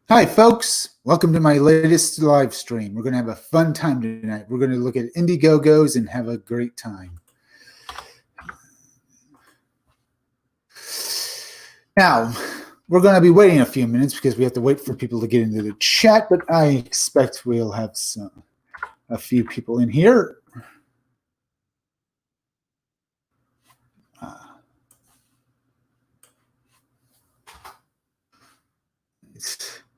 Hi, folks. Welcome to my latest live stream. We're going to have a fun time tonight. We're going to look at Indiegogos and have a great time. Now, we're going to be waiting a few minutes because we have to wait for people to get into the chat, but I expect we'll have a few people in here.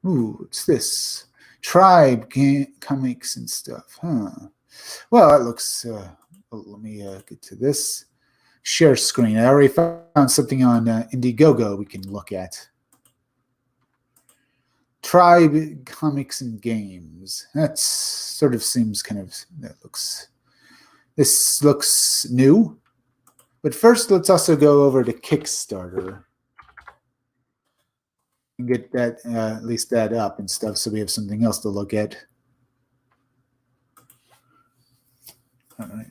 What's this? Tribe comics and stuff, huh? Well, that looks. Let me get to this. Share screen. I already found something on Indiegogo we can look at. Tribe comics and games. That sort of seems kind of. This looks new. But first, let's also go over to Kickstarter and get that at least that up and stuff, so we have something else to look at. All right.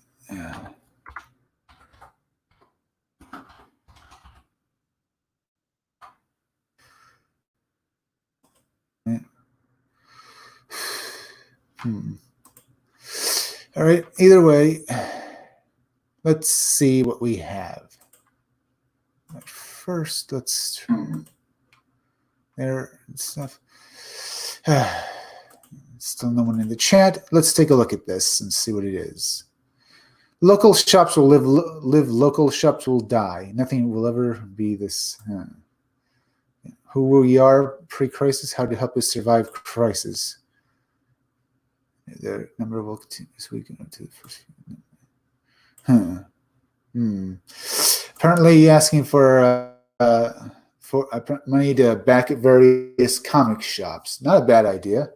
All right. Either way, let's see what we have. But first, let's turn there and stuff. Still no one in the chat. Let's take a look at this and see what it is. Local shops will live. Local shops will die. Nothing will ever be this. Who we are pre-crisis, how to help us survive crisis. The number will continue this week to the first. Apparently asking for money to back at various comic shops. Not a bad idea.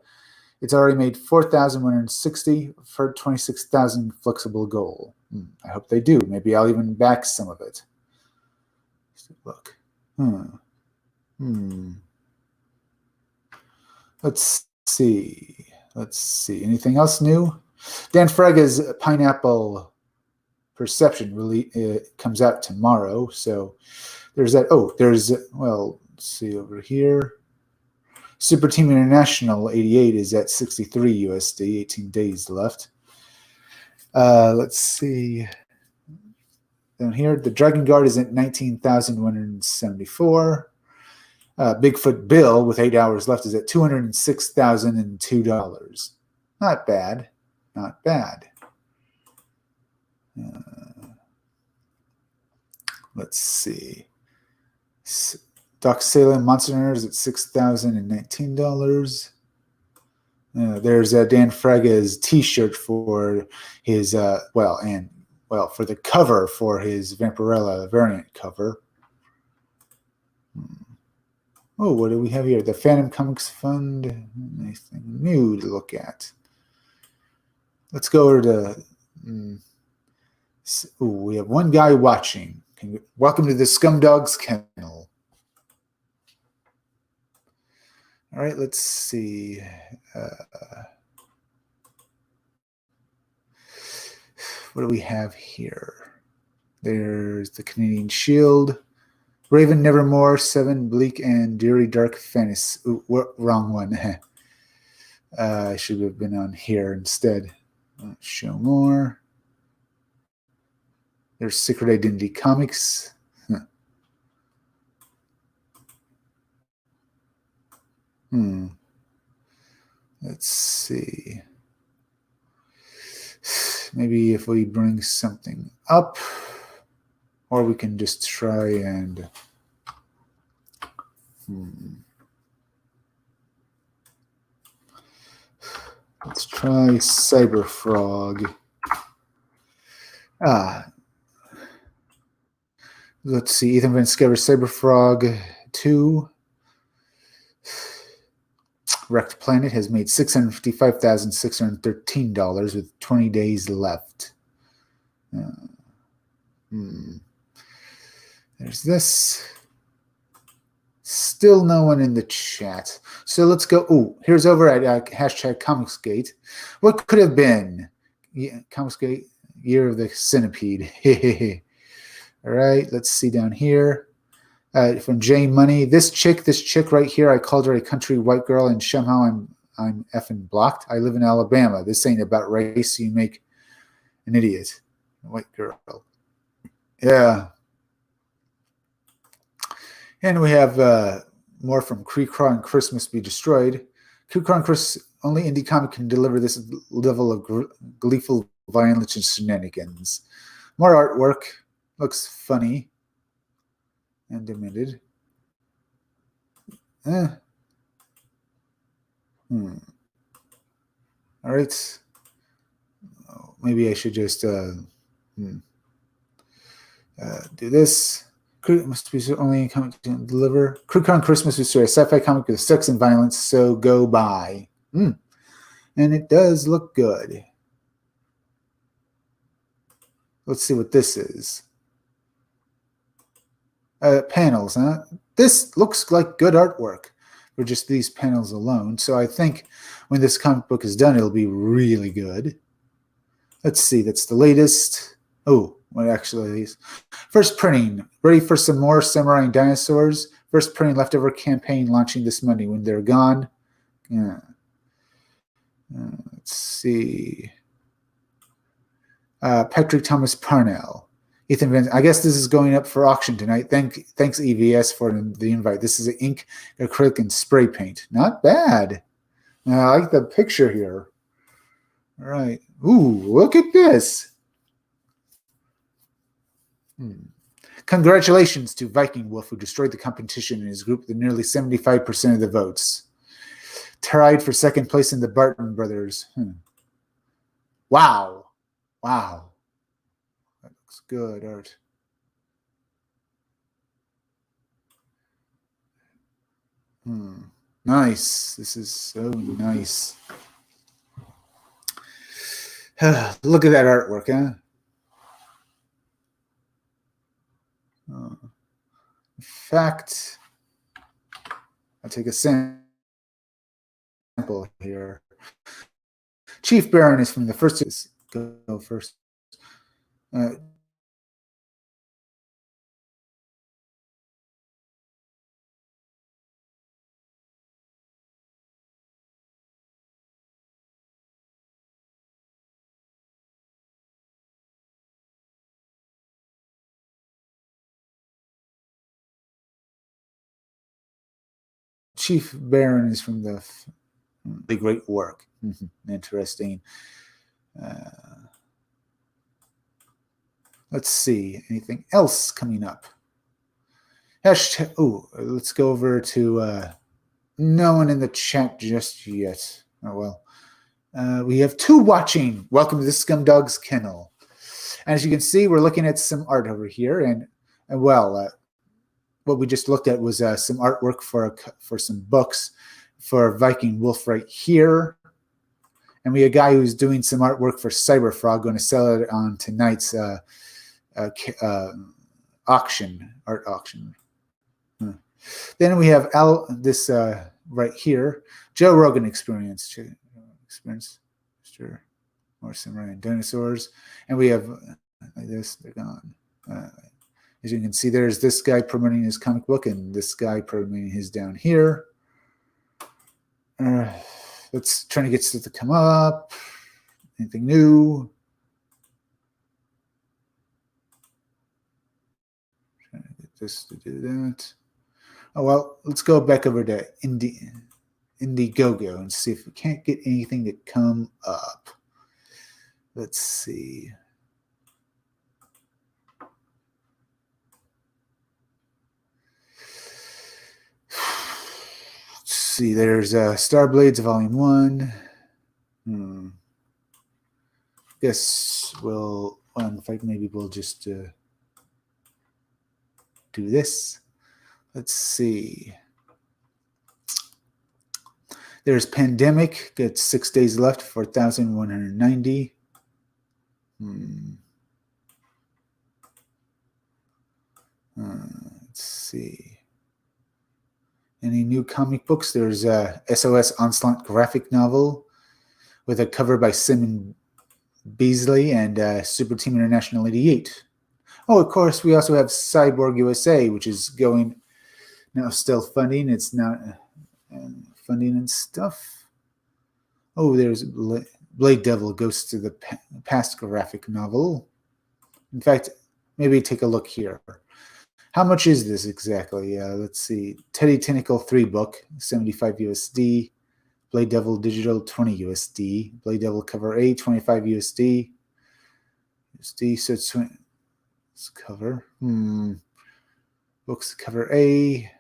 It's already made 4,160 for 26,000 flexible goal. I hope they do. Maybe I'll even back some of it. Look. Let's see. Anything else new? Dan Frega's Pineapple Perception really comes out tomorrow. So there's that. Oh, let's see over here. Super Team International 88 is at 63 USD, 18 days left. Let's see. Down here, the Dragon Guard is at 19,174. Bigfoot Bill with 8 hours left is at $206,002. Not bad. Let's see. Doc Salem Monster Hunters at $6,019. There's Dan Frega's T-shirt for his for the cover for his Vampirella variant cover. Oh, what do we have here? The Phantom Comics Fund. Anything new to look at? Let's go over to. We have one guy watching. Welcome to the Scumdogs Kennel. All right, let's see. What do we have here? There's the Canadian Shield. Raven Nevermore, 7 Bleak and Dreary Dark Fantasy. Ooh, wrong one. I should have been on here instead. Show more. There's Secret Identity Comics. Let's see. Maybe if we bring something up, or we can just try and. Let's try Cyberfrog. Let's see. Ethan Van Sciver, Cyberfrog 2. Wrecked Planet has made $655,613 with 20 days left. There's this. Still no one in the chat. So let's go. Oh, here's over at hashtag Comicsgate. What could have been? Comicsgate, Year of the Centipede. All right, let's see down here. From J Money. This chick right here, I called her a country white girl, and somehow I'm effing blocked. I live in Alabama. This ain't about race. You make an idiot. White girl. Yeah. And we have more from Creecraw and Christmas Be Destroyed. Creecraw and Chris, only indie comic can deliver this level of gleeful violence and shenanigans. More artwork. Looks funny and demented. All right. Maybe I should just do this. Must be only comic to deliver. Creecraw and Christmas Be Destroyed, a sci-fi comic with sex and violence, so go by. And it does look good. Let's see what this is. Panels, huh? This looks like good artwork for just these panels alone. So I think when this comic book is done, it'll be really good. Let's see. That's the latest. Oh, what actually is? First printing. Ready for some more Samurai and Dinosaurs? First printing leftover campaign launching this Monday when they're gone. Yeah. Let's see. Patrick Thomas Parnell. Ethan Van, I guess this is going up for auction tonight. Thanks EVS for the invite. This is an ink, acrylic, and spray paint. Not bad. I like the picture here. All right. Ooh, look at this. Congratulations to Viking Wolf, who destroyed the competition in his group with nearly 75% of the votes. Tied for second place in the Barton Brothers. Wow. Wow. That looks good art. Nice. This is so nice. Look at that artwork, huh? In fact, I'll take a sample here. Chief Baron is from the first. Go first. Chief Baron is from the great work. Interesting. Let's see. Anything else coming up? Hashtag. Oh, let's go over to no one in the chat just yet. Oh well. We have two watching. Welcome to the Scumdog's Kennel. And as you can see, we're looking at some art over here, and well, what we just looked at was some artwork for some books for Viking Wolf right here. And we have a guy who's doing some artwork for Cyberfrog, going to sell it on tonight's auction, art auction. Then we have this right here, Joe Rogan Experience. Sure. More Samurai and Dinosaurs. And we have like this, they're gone. As you can see, there's this guy promoting his comic book and this guy promoting his down here. Let's try to get stuff to come up. Anything new? Trying to get this to do that. Oh, well, let's go back over to Indiegogo and see if we can't get anything to come up. Let's see. Let's see, there's Starblades Volume 1. Guess we'll, in fact, maybe we'll just do this. Let's see. There's Pandemic. Got 6 days left, 4,190. Let's see. Any new comic books? There's a SOS Onslaught graphic novel with a cover by Simon Beasley and Super Team International 88. Oh, of course, we also have Cyborg USA, which is going Now still funding. It's not funding and stuff. Oh, there's Blade Devil goes to the past graphic novel. In fact, maybe take a look here. How much is this exactly? Let's see. Teddy Tentacle 3 book, 75 USD. Blade Devil Digital, 20 USD. Blade Devil cover A, 25 USD. So it's cover. Books cover A.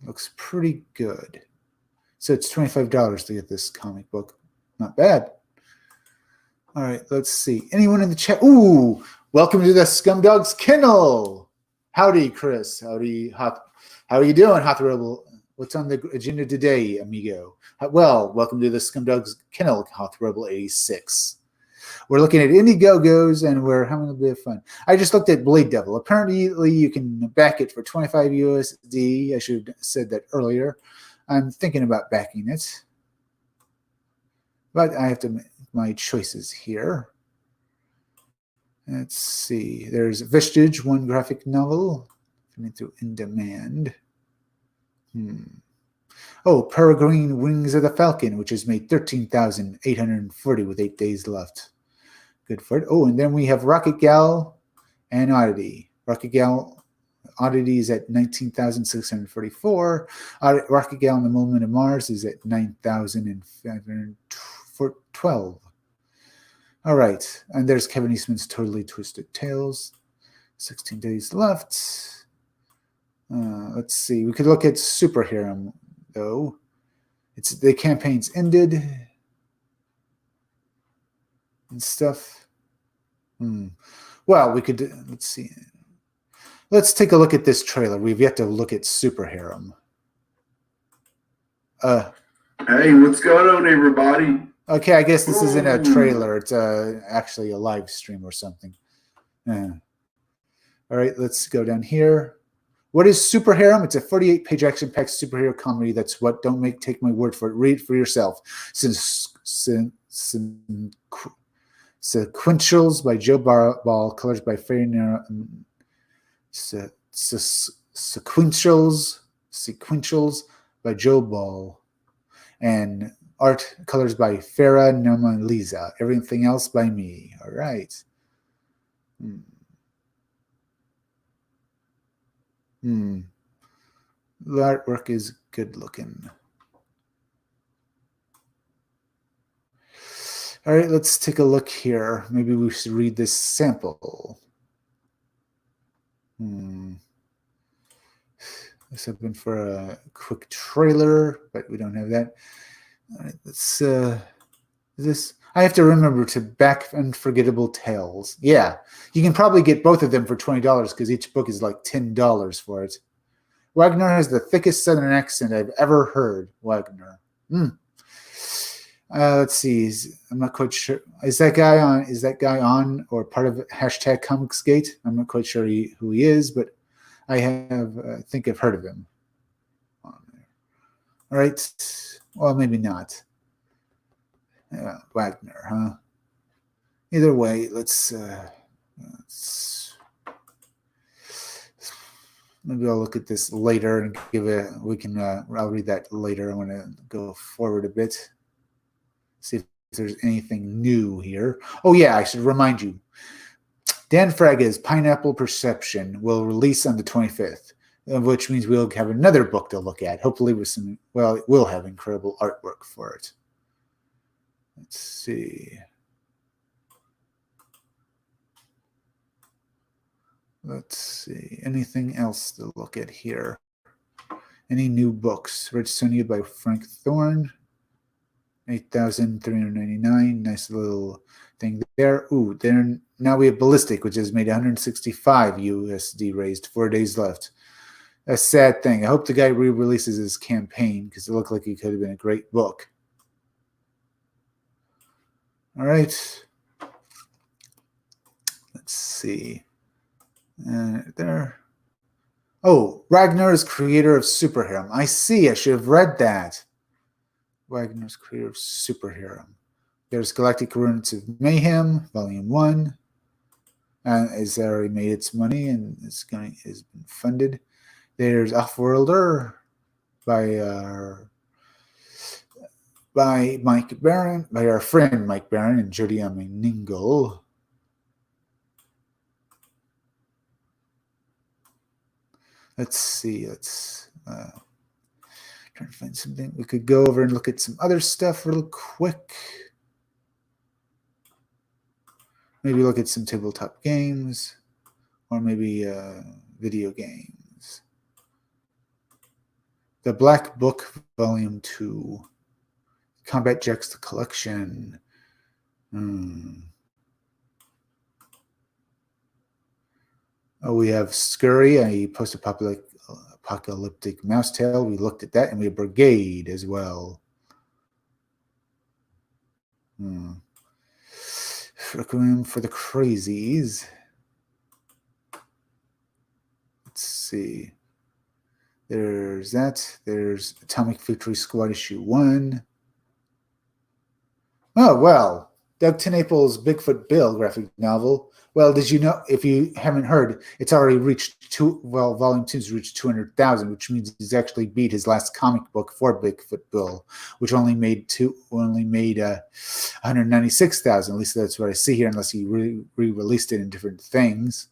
Looks pretty good. So it's $25 to get this comic book. Not bad. All right, let's see. Anyone in the chat? Ooh, welcome to the Scumdogs Kennel. Howdy, Chris. Howdy, how are you doing, Hot Rebel? What's on the agenda today, amigo? Well, welcome to the Scumdogs Kennel, Hot Rebel 86. We're looking at Indiegogos, and we're having a bit of fun. I just looked at Blade Devil. Apparently, you can back it for 25 USD. I should have said that earlier. I'm thinking about backing it, but I have to make my choices here. Let's see. There's Vestige, one graphic novel, coming through in demand. Oh, Peregrine Wings of the Falcon, which has made 13,840 with 8 days left. Good for it. Oh, and then we have Rocket Gal and Oddity. Rocket Gal Oddity is at 19,644. Rocket Gal and the Movement of Mars is at 9,512. All right. And there's Kevin Eastman's Totally Twisted Tales. 16 days left. Let's see. We could look at Superhero, though. The campaign's ended and stuff. Well, we could, let's see. Let's take a look at this trailer. We've yet to look at Superhero. Hey, what's going on, everybody? Okay, I guess this isn't a trailer. It's actually a live stream or something. All right, let's go down here. What is Superhero? It's a 48-page action-packed superhero comedy. That's what. Don't take my word for it. Read it for yourself. Sequentials by Joe Ball, colors by Ferry Nero. Sequentials by Joe Ball, and art colors by Farah Noma Lisa. Everything else by me. All right. The artwork is good looking. All right, let's take a look here. Maybe we should read this sample. Let's open for a quick trailer, but we don't have that. All right, let's this. I have to remember to back Unforgettable Tales. Yeah, you can probably get both of them for $20 because each book is like $10 for it. Wagner has the thickest Southern accent I've ever heard. Wagner. Let's see. I'm not quite sure. Is that guy on or part of #ComicsGate? I'm not quite sure who he is, but I think I've heard of him. All right. Well, maybe not. Wagner, huh? Either way, let's maybe I'll look at this later and I'll read that later. I want to go forward a bit. See if there's anything new here. Oh yeah, I should remind you. Dan Fraga's Pineapple Perception will release on the 25th, which means we'll have another book to look at. Hopefully with some, well, it will have incredible artwork for it. Let's see. Let's see. Anything else to look at here? Any new books? Red Sonja by Frank Thorne. 8,399. Nice little thing there. Ooh, now we have Ballistic, which has made 165 USD raised. 4 days left. A sad thing. I hope the guy re-releases his campaign because it looked like it could have been a great book. All right. Let's see. There. Oh, Ragnar is creator of Superhero. I see. I should have read that. Wagner's creator of Superhero. There's Galactic Coordinates of Mayhem, Volume 1. It's already made its money and has been funded. There's Offworlder by Mike Barron, by our friend Mike Barron and Jody Ningle. Let's see. Let's try to find something. We could go over and look at some other stuff real quick. Maybe look at some tabletop games, or maybe video games. The Black Book, Volume 2. Combat Jacks, the collection. Oh, we have Scurry, a post-apocalyptic mousetail. We looked at that, and we have Brigade as well. Requiem for the Crazies. Let's see. There's that. There's Atomic Victory Squad issue 1. Oh, well. Doug TenNaples' Bigfoot Bill graphic novel. Well, did you know, if you haven't heard, it's already reached Volume 2's reached 200,000, which means he's actually beat his last comic book for Bigfoot Bill, which only made 196,000. At least that's what I see here, unless he re-released it in different things.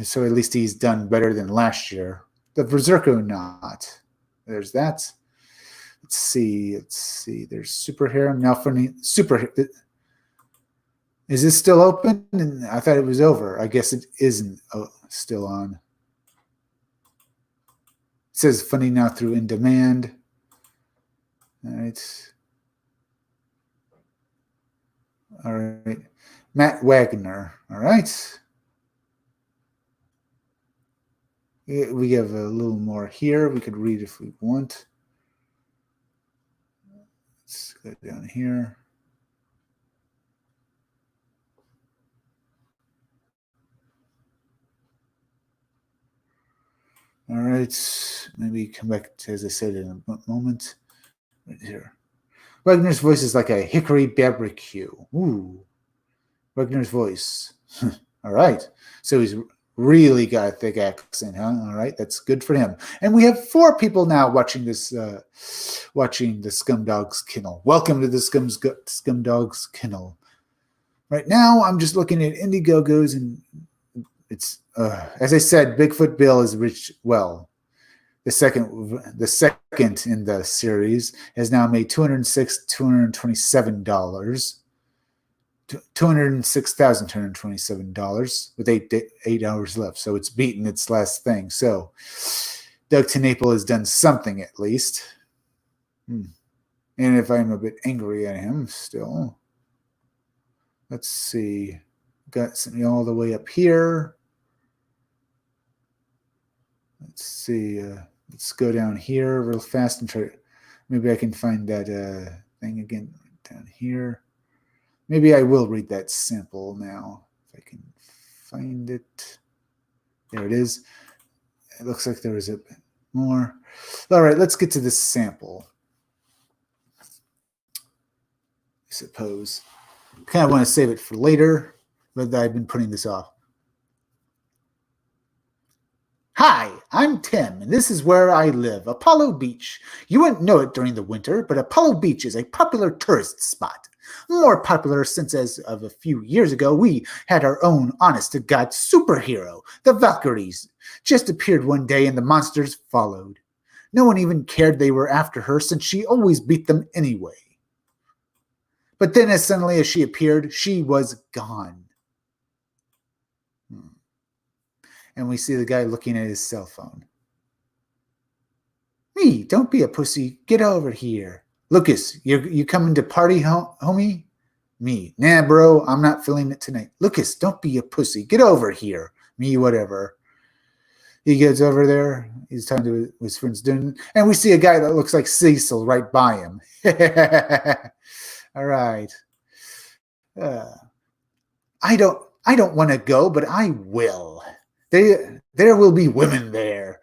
So at least he's done better than last year. The Berserker-Not. There's that. Let's see. There's Super Harem. Now, funny, is this still open? I thought it was over. I guess it isn't still on. It says Funny Now through In Demand. All right. Matt Wagner. All right. We have a little more here. We could read if we want. Let's go down here. All right. Maybe come back to, as I said, in a moment. Right here. Wagner's voice is like a hickory barbecue. Ooh. Wagner's voice. All right. So he's really got a thick accent, huh? All right, that's good for him. And we have 4 people now watching this, watching the Scumdogs Kennel. Welcome to the Scumdogs Kennel. Right now, I'm just looking at Indiegogos, and it's, as I said, Bigfoot Bill has reached, well, the second in the series has now made $227. $206,227 with 8 hours left. So it's beaten its last thing. So Doug TenNaples has done something at least. And if I'm a bit angry at him still, let's see. Got something all the way up here. Let's see. Let's go down here real fast and try. Maybe I can find that thing again down here. Maybe I will read that sample now, if I can find it. There it is. It looks like there was a bit more. All right, let's get to this sample. I suppose. Kind of want to save it for later, but I've been putting this off. Hi, I'm Tim, and this is where I live, Apollo Beach. You wouldn't know it during the winter, but Apollo Beach is a popular tourist spot. More popular since as of a few years ago, we had our own honest-to-God superhero, the Valkyries. Just appeared one day and the monsters followed. No one even cared they were after her since she always beat them anyway. But then as suddenly as she appeared, she was gone. And we see the guy looking at his cell phone. Me, don't be a pussy. Get over here. Lucas, you coming to party, homie? Me, nah, bro, I'm not feeling it tonight. Lucas, don't be a pussy. Get over here. Me, whatever. He gets over there. He's talking to his friends doing, and we see a guy that looks like Cecil right by him. All right. I don't want to go, but I will. There will be women there.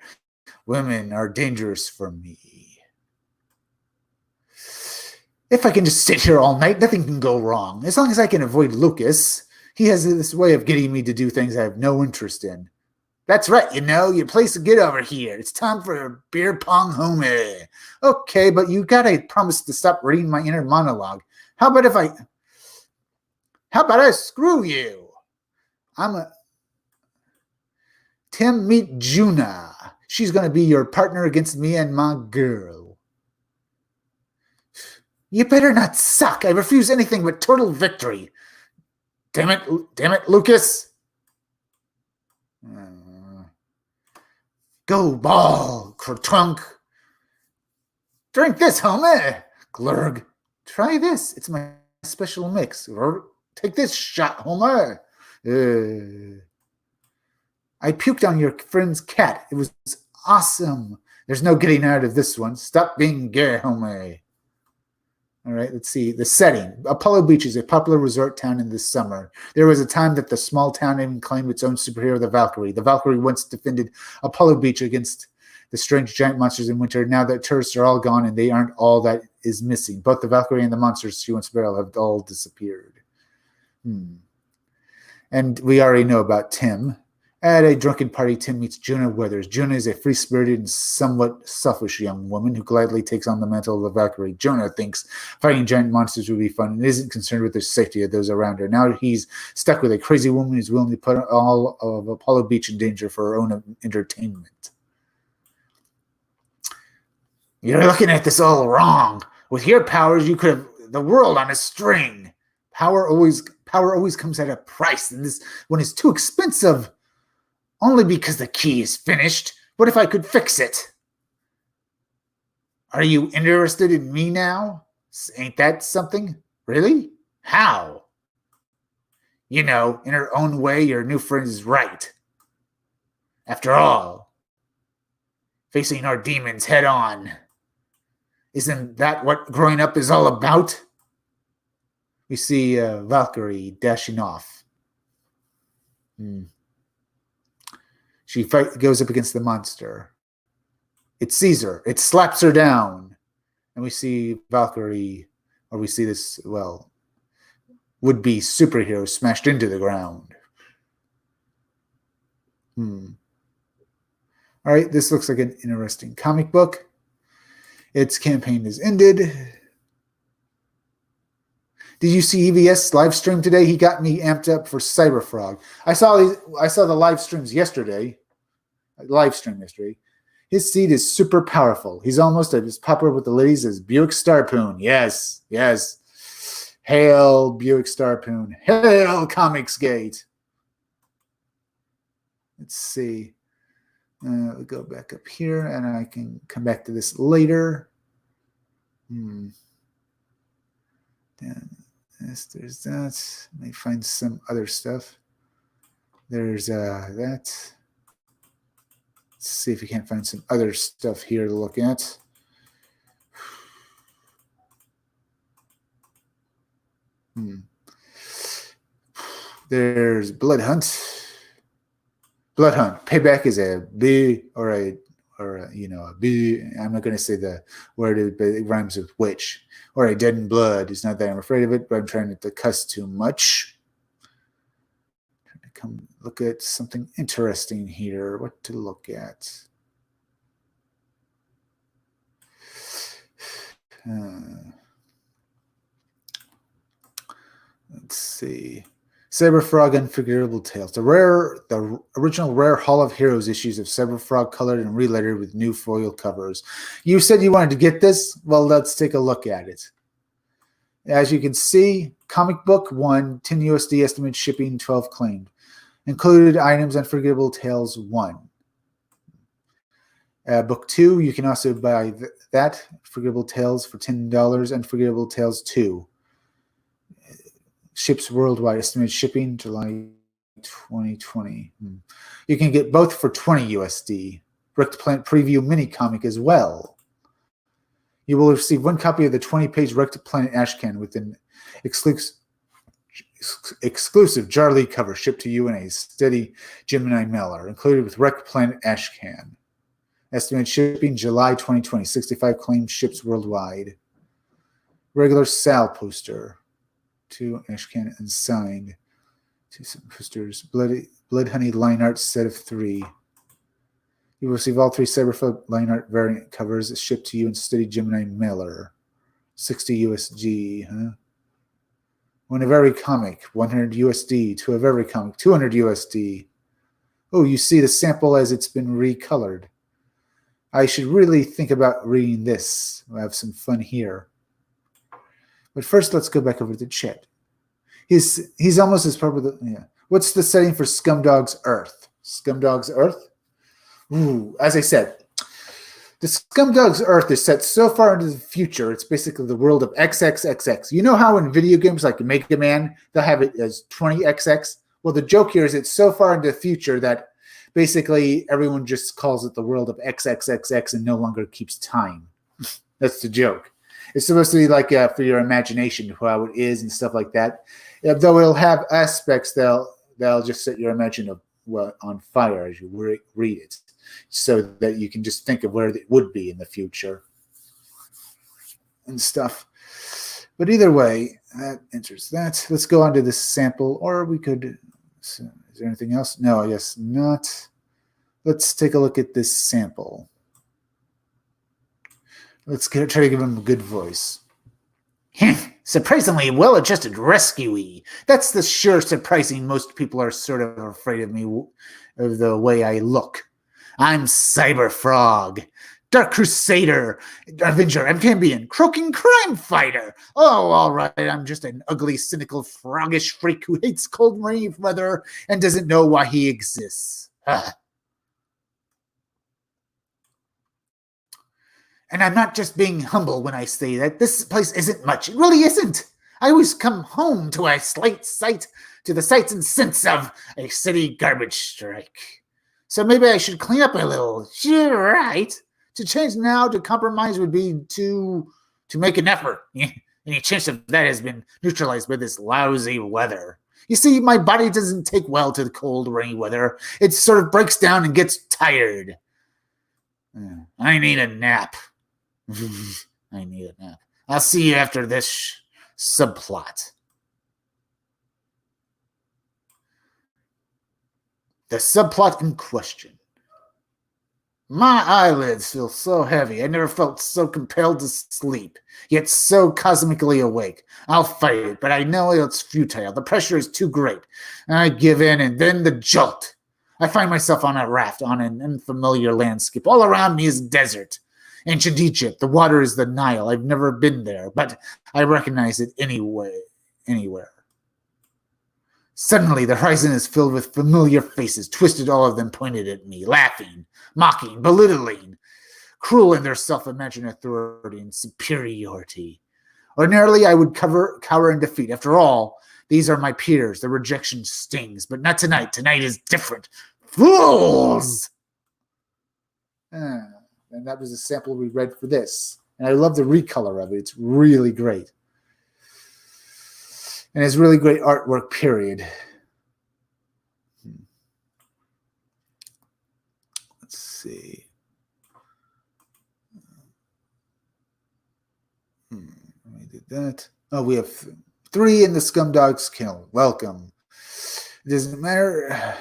Women are dangerous for me. If I can just sit here all night, nothing can go wrong. As long as I can avoid Lucas. He has this way of getting me to do things I have no interest in. That's right, your place to get over here. It's time for a beer pong homie. Okay, but you gotta promise to stop reading my inner monologue. How about I screw you? Tim, meet Juna. She's gonna be your partner against me and my girl. You better not suck. I refuse anything but total victory. Damn it, Lucas. Go ball, Kertrunk. Drink this, homie. Glurg. Try this. It's my special mix. Take this shot, homie. I puked on your friend's cat. It was awesome. There's no getting out of this one. Stop being gay, homie. All right, let's see. The setting. Apollo Beach is a popular resort town in the summer. There was a time that the small town even claimed its own superhero, the Valkyrie. The Valkyrie once defended Apollo Beach against the strange giant monsters in winter. Now that tourists are all gone and they aren't all that is missing. Both the Valkyrie and the monsters she once battled have all disappeared. And we already know about Tim. At a drunken party, Tim meets Juna Weathers. Juna is a free-spirited and somewhat selfish young woman who gladly takes on the mantle of the Valkyrie. Juna thinks fighting giant monsters would be fun and isn't concerned with the safety of those around her. Now he's stuck with a crazy woman who's willing to put all of Apollo Beach in danger for her own entertainment. You're looking at this all wrong. With your powers, you could have the world on a string. Power always comes at a price, and this one is too expensive. Only because the key is finished. What if I could fix it? Are you interested in me now? Ain't that something? Really? How? In her own way, your new friend is right. After all, facing our demons head on. Isn't that what growing up is all about? We see Valkyrie dashing off. She goes up against the monster. It sees her. It slaps her down. And we see Valkyrie, or we see this, would-be superhero smashed into the ground. All right, this looks like an interesting comic book. Its campaign is ended. Did you see EVS live stream today? He got me amped up for Cyberfrog. I saw the live streams yesterday. His seed is super powerful. He's almost as popular with the ladies as Buick Starpoon. Yes. Hail Buick Starpoon. Hail Comicsgate. Let's see. We'll go back up here, and I can come back to this later. There's that. Let me find some other stuff. There's that. Let's see if we can't find some other stuff here to look at. There's Blood Hunt. Blood Hunt. Payback is a B or a B. I'm not going to say the word, but it rhymes with witch. Or a Dead in Blood. It's not that I'm afraid of it, but I'm trying not to cuss too much. Trying to come look at something interesting here. What to look at? Let's see. Cyberfrog Unforgettable Tales. The original rare Hall of Heroes issues of Cyberfrog colored and relettered with new foil covers. You said you wanted to get this? Well, let's take a look at it. As you can see, comic book 1, 10 USD estimated shipping, 12 claimed. Included items Unforgettable Tales 1. Book 2, you can also buy that, Unforgettable Tales for $10, Unforgettable Tales 2. Ships worldwide, estimated shipping July 2020. You can get both for 20 USD. Rick the Planet preview mini comic as well. You will receive one copy of the 20-page Rick the Planet ashcan with an exclusive Jarly cover shipped to you in a steady Gemini mailer, included with Rick the Planet ashcan. Estimated shipping July 2020. 65 claimed ships worldwide. Regular Sal poster. 2 ashcan and signed. 2 posters. Blood Honey line art set of 3. You will receive all 3 Cyberfolk line art variant covers shipped to you in Steady Gemini mailer. 60 USD, huh? One of every comic, 100 USD. 2 of every comic, 200 USD. Oh, you see the sample as it's been recolored. I should really think about reading this. We'll have some fun here. But first, let's go back over to chat. He's almost as popular. Yeah. What's the setting for Scumdog's Earth? Scumdog's Earth? Ooh, as I said, the Scumdog's Earth is set so far into the future, it's basically the world of XXXX. You know how in video games like Mega Man, they'll have it as 20XX? Well, the joke here is it's so far into the future that basically everyone just calls it the world of XXXX and no longer keeps time. That's the joke. It's supposed to be like for your imagination, how it is and stuff like that. Though it'll have aspects that'll just set your imagination on fire as you read it, so that you can just think of where it would be in the future and stuff. But either way, that answers that. Let's go on to this sample, or we could... Is there anything else? No, I guess not. Let's take a look at this sample. Let's try to give him a good voice. Surprisingly well-adjusted rescuee. That's the sure surprising most people are sort of afraid of me, of the way I look. I'm Cyber Frog, Dark Crusader, Avenger, Amphibian, Croaking Crime Fighter. Oh, all right, I'm just an ugly, cynical, froggish freak who hates cold rain weather and doesn't know why he exists. And I'm not just being humble when I say that this place isn't much. It really isn't. I always come home to the sights and scents of a city garbage strike. So maybe I should clean up a little. You're right. To change now to compromise would be to make an effort. Any chance of that has been neutralized by this lousy weather. You see, my body doesn't take well to the cold, rainy weather. It sort of breaks down and gets tired. I need a nap. I need a nap. I'll see you after this subplot. The subplot in question. My eyelids feel so heavy. I never felt so compelled to sleep, yet so cosmically awake. I'll fight it, but I know it's futile. The pressure is too great. I give in, and then the jolt. I find myself on a raft on an unfamiliar landscape. All around me is desert. Ancient Egypt. The water is the Nile. I've never been there, but I recognize it anywhere. Suddenly, the horizon is filled with familiar faces, twisted, all of them pointed at me, laughing, mocking, belittling, cruel in their self-imagined authority and superiority. Ordinarily, I would cower in defeat. After all, these are my peers. The rejection stings, but not tonight. Tonight is different. Fools! And that was a sample we read for this. And I love the recolor of it. It's really great. And it's really great artwork, period. Let's see. We did that. Oh, we have 3 in the Scumdog's Kennel. Welcome. It doesn't matter,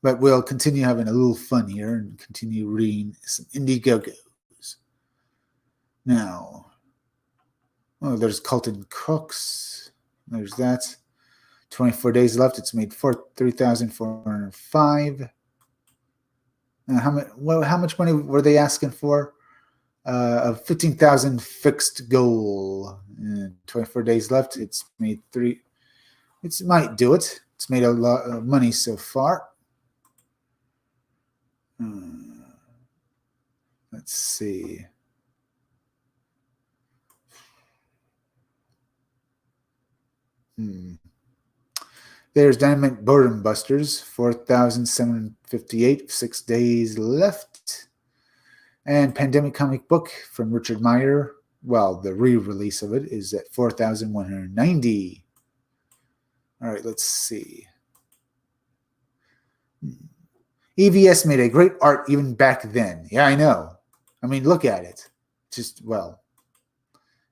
but we'll continue having a little fun here and continue reading some Indiegogos. Now, there's Colton Cooks. There's that. 24 days left. It's made 3,405. How much money were they asking for? 15,000 fixed goal. 24 days left. It's made 3. It might do it. It's made a lot of money so far. Let's see. There's Dynamite Boredom Busters, 4,758, 6 days left. And Pandemic Comic Book from Richard Meyer, well, the re-release of it is at 4,190. All right, let's see. EVS made a great art even back then. Yeah, I know. I mean, look at it. Just, well,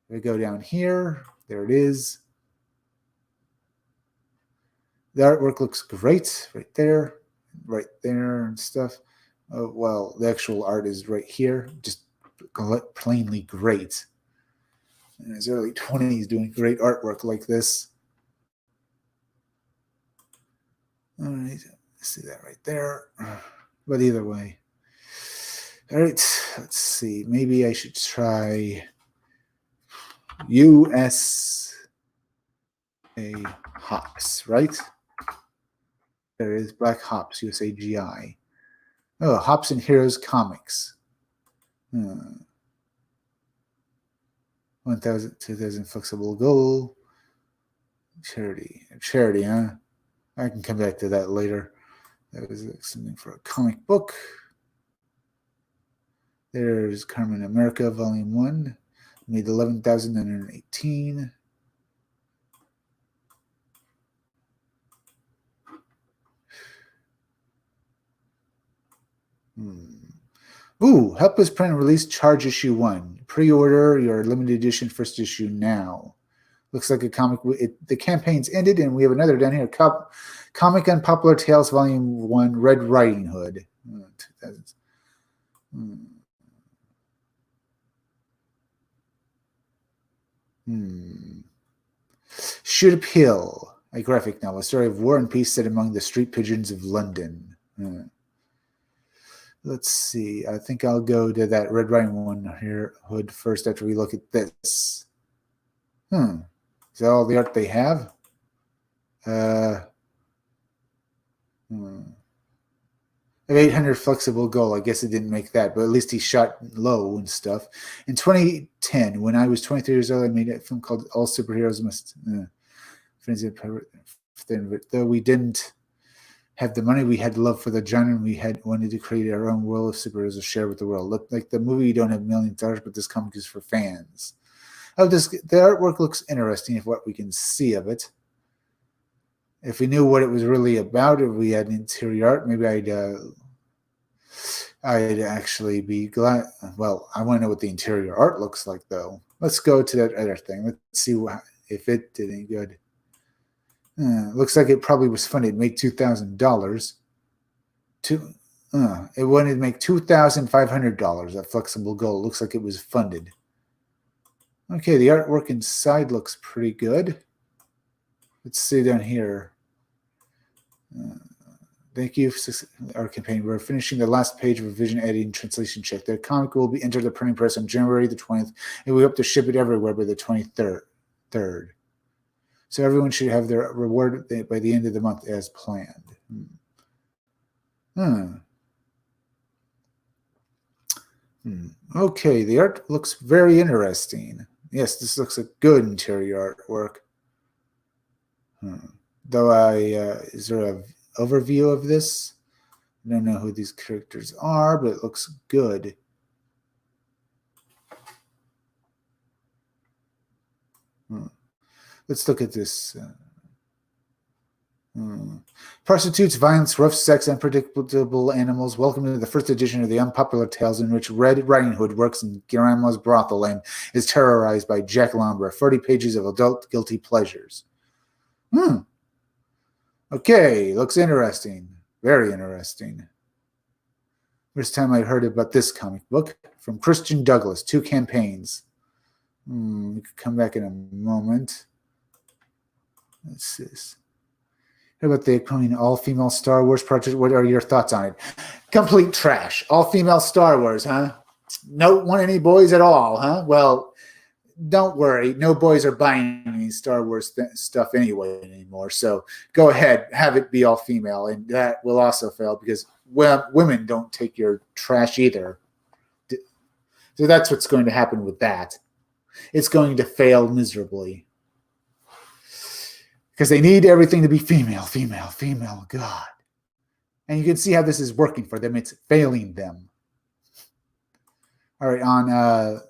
we go down here. There it is. The artwork looks great right there, and stuff. Well, the actual art is right here, just plainly great. In his early 20s, doing great artwork like this. All right, see that right there. But either way. All right, let's see. Maybe I should try USA Hops, right? There is Black Hops, USAGI. Oh, Hops and Heroes Comics. 1,000, 2,000 flexible goal. Charity, huh? I can come back to that later. That was something for a comic book. There's Carmen America, Volume 1. Made 11,918. Ooh, help us print and release Charge Issue 1. Pre-order your limited edition first issue now. Looks like a comic. The campaign's ended, and we have another down here. Comic Unpopular Tales, Volume 1, Red Riding Hood. Should Appeal, a graphic novel, a story of war and peace set among the street pigeons of London. Let's see. I think I'll go to that Red Riding Hood first after we look at this. Is that all the art they have? 800 flexible goal. I guess it didn't make that, but at least he shot low and stuff. In 2010, when I was 23 years old, I made a film called All Superheroes Must. Though we didn't have the money, we had love for the genre, and we had wanted to create our own world of superheroes to share with the world. Look, like the movie, you don't have millions of dollars, but this comic is for fans. The artwork looks interesting, if what we can see of it. If we knew what it was really about, if we had interior art, maybe I'd actually be glad. Well, I want to know what the interior art looks like, though. Let's go to that other thing. Let's see if it did any good. Looks like it probably was funded. It made $2,000. It wanted to make $2,500. That flexible goal. Looks like it was funded. Okay, the artwork inside looks pretty good. Let's see down here. Thank you for our campaign. We're finishing the last page of revision editing translation check. The comic will be entered the printing press on January the 20th, and we hope to ship it everywhere by the 23rd. So everyone should have their reward by the end of the month as planned. Okay, the art looks very interesting. Yes, this looks like good interior artwork. Though is there an overview of this? I don't know who these characters are, but it looks good. Let's look at this. Prostitutes, violence, rough sex, unpredictable animals. Welcome to the first edition of the Unpopular Tales, in which Red Riding Hood works in Grandma's brothel and is terrorized by Jack Lombra. 40 pages of adult guilty pleasures. Okay, looks interesting. Very interesting. First time I heard about this comic book. From Christian Douglas, 2 campaigns. We could come back in a moment. What's this? How about the upcoming all-female Star Wars project? What are your thoughts on it? Complete trash. All-female Star Wars, huh? Don't want any boys at all, huh? Well, don't worry. No boys are buying any Star Wars stuff anymore. So go ahead, have it be all-female, and that will also fail because women don't take your trash either. So that's what's going to happen with that. It's going to fail miserably. Because they need everything to be female. God. And you can see how this is working for them. It's failing them. All right, on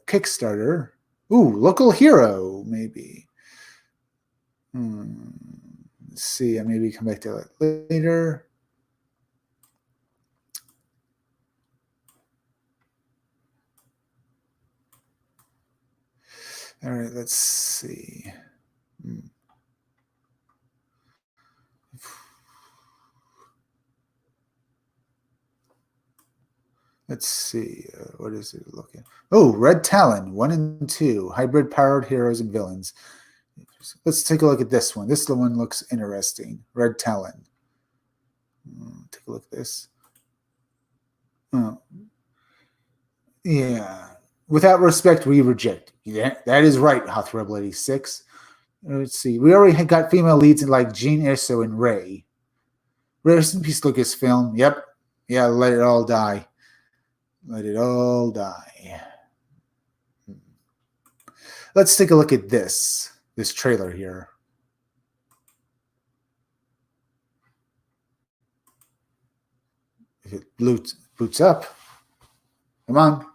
Kickstarter. Ooh, local hero, maybe. Let's see. I maybe come back to that later. All right, let's see. Let's see. What is it looking? Oh, Red Talon 1 and 2. Hybrid powered heroes and villains. Let's take a look at this one. This one looks interesting. Red Talon. Take a look at this. Oh. Yeah. Without respect, we reject. Yeah, that is right, Hoth Rebel 86. Let's see. We already had got female leads in like Jean Erso and Ray. Rest in peace, Lucasfilm. Yep. Yeah, let it all die. Let it all die. Let's take a look at this trailer here. If it boots up. Come on.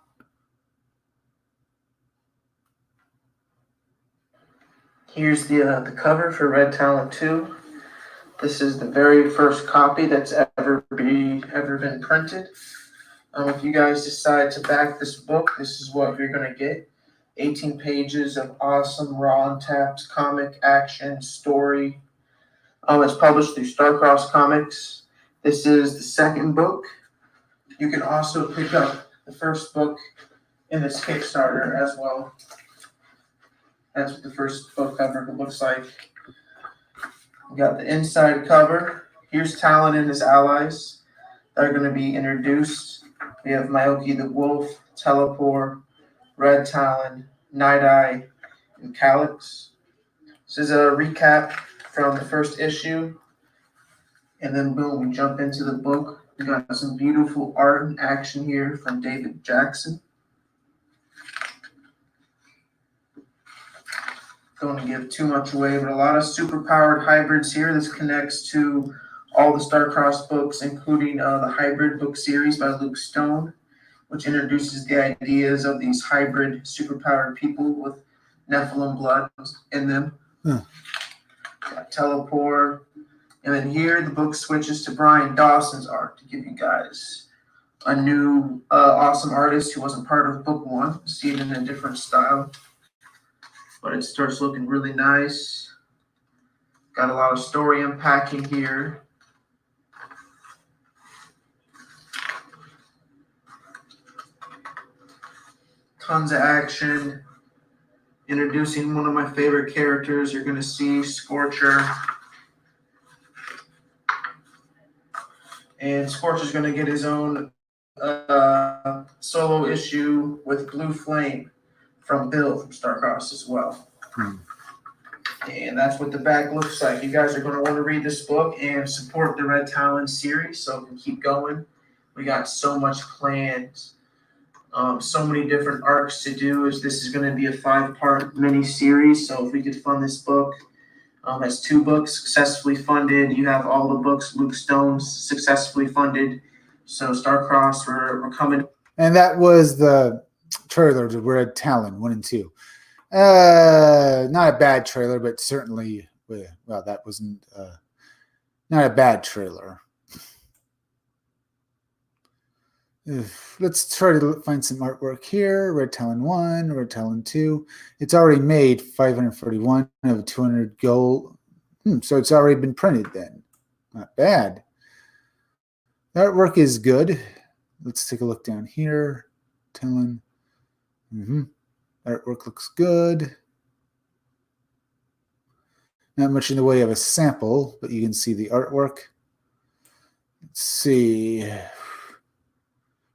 Here's the cover for Red Talon 2. This is the very first copy that's ever been printed. If you guys decide to back this book, this is what you're going to get. 18 pages of awesome, raw, untapped comic action story. It's published through Starcross Comics. This is the second book. You can also pick up the first book in this Kickstarter as well. That's what the first book cover looks like. We got the inside cover. Here's Talon and his allies that are going to be introduced. We have Maoki the Wolf, Teleport, Red Talon, Night Eye, and Calyx. This is a recap from the first issue. And then boom, we jump into the book. We got some beautiful art and action here from David Jackson. Don't want to give too much away, but a lot of super-powered hybrids here. This connects to all the Starcross books, including the Hybrid book series by Luke Stone, which introduces the ideas of these hybrid super-powered people with Nephilim blood in them. Teleport. And then here the book switches to Brian Dawson's art to give you guys a new awesome artist who wasn't part of book one. See it in a different style. But it starts looking really nice. Got a lot of story unpacking here. Tons of action. Introducing one of my favorite characters. You're going to see Scorcher. And Scorcher's going to get his own solo issue with Blue Flame from Bill from Starcross as well. And that's what the back looks like. You guys are going to want to read this book and support the Red Talon series so we can keep going. We got so much planned. So many different arcs to do. This is going to be a 5-part mini-series. So if we could fund this book, as 2 books successfully funded. You have all the books Luke Stone's successfully funded. So Starcross, we're coming. And that was the trailer to Red Talon 1 and 2. Not a bad trailer, but certainly, well, that wasn't not a bad trailer. Let's try to find some artwork here. Red Talon 1, Red Talon 2. It's already made 541 of 200 gold. So it's already been printed then. Not bad. The artwork is good. Let's take a look down here. Talon. Artwork looks good. Not much in the way of a sample, but you can see the artwork. Let's see.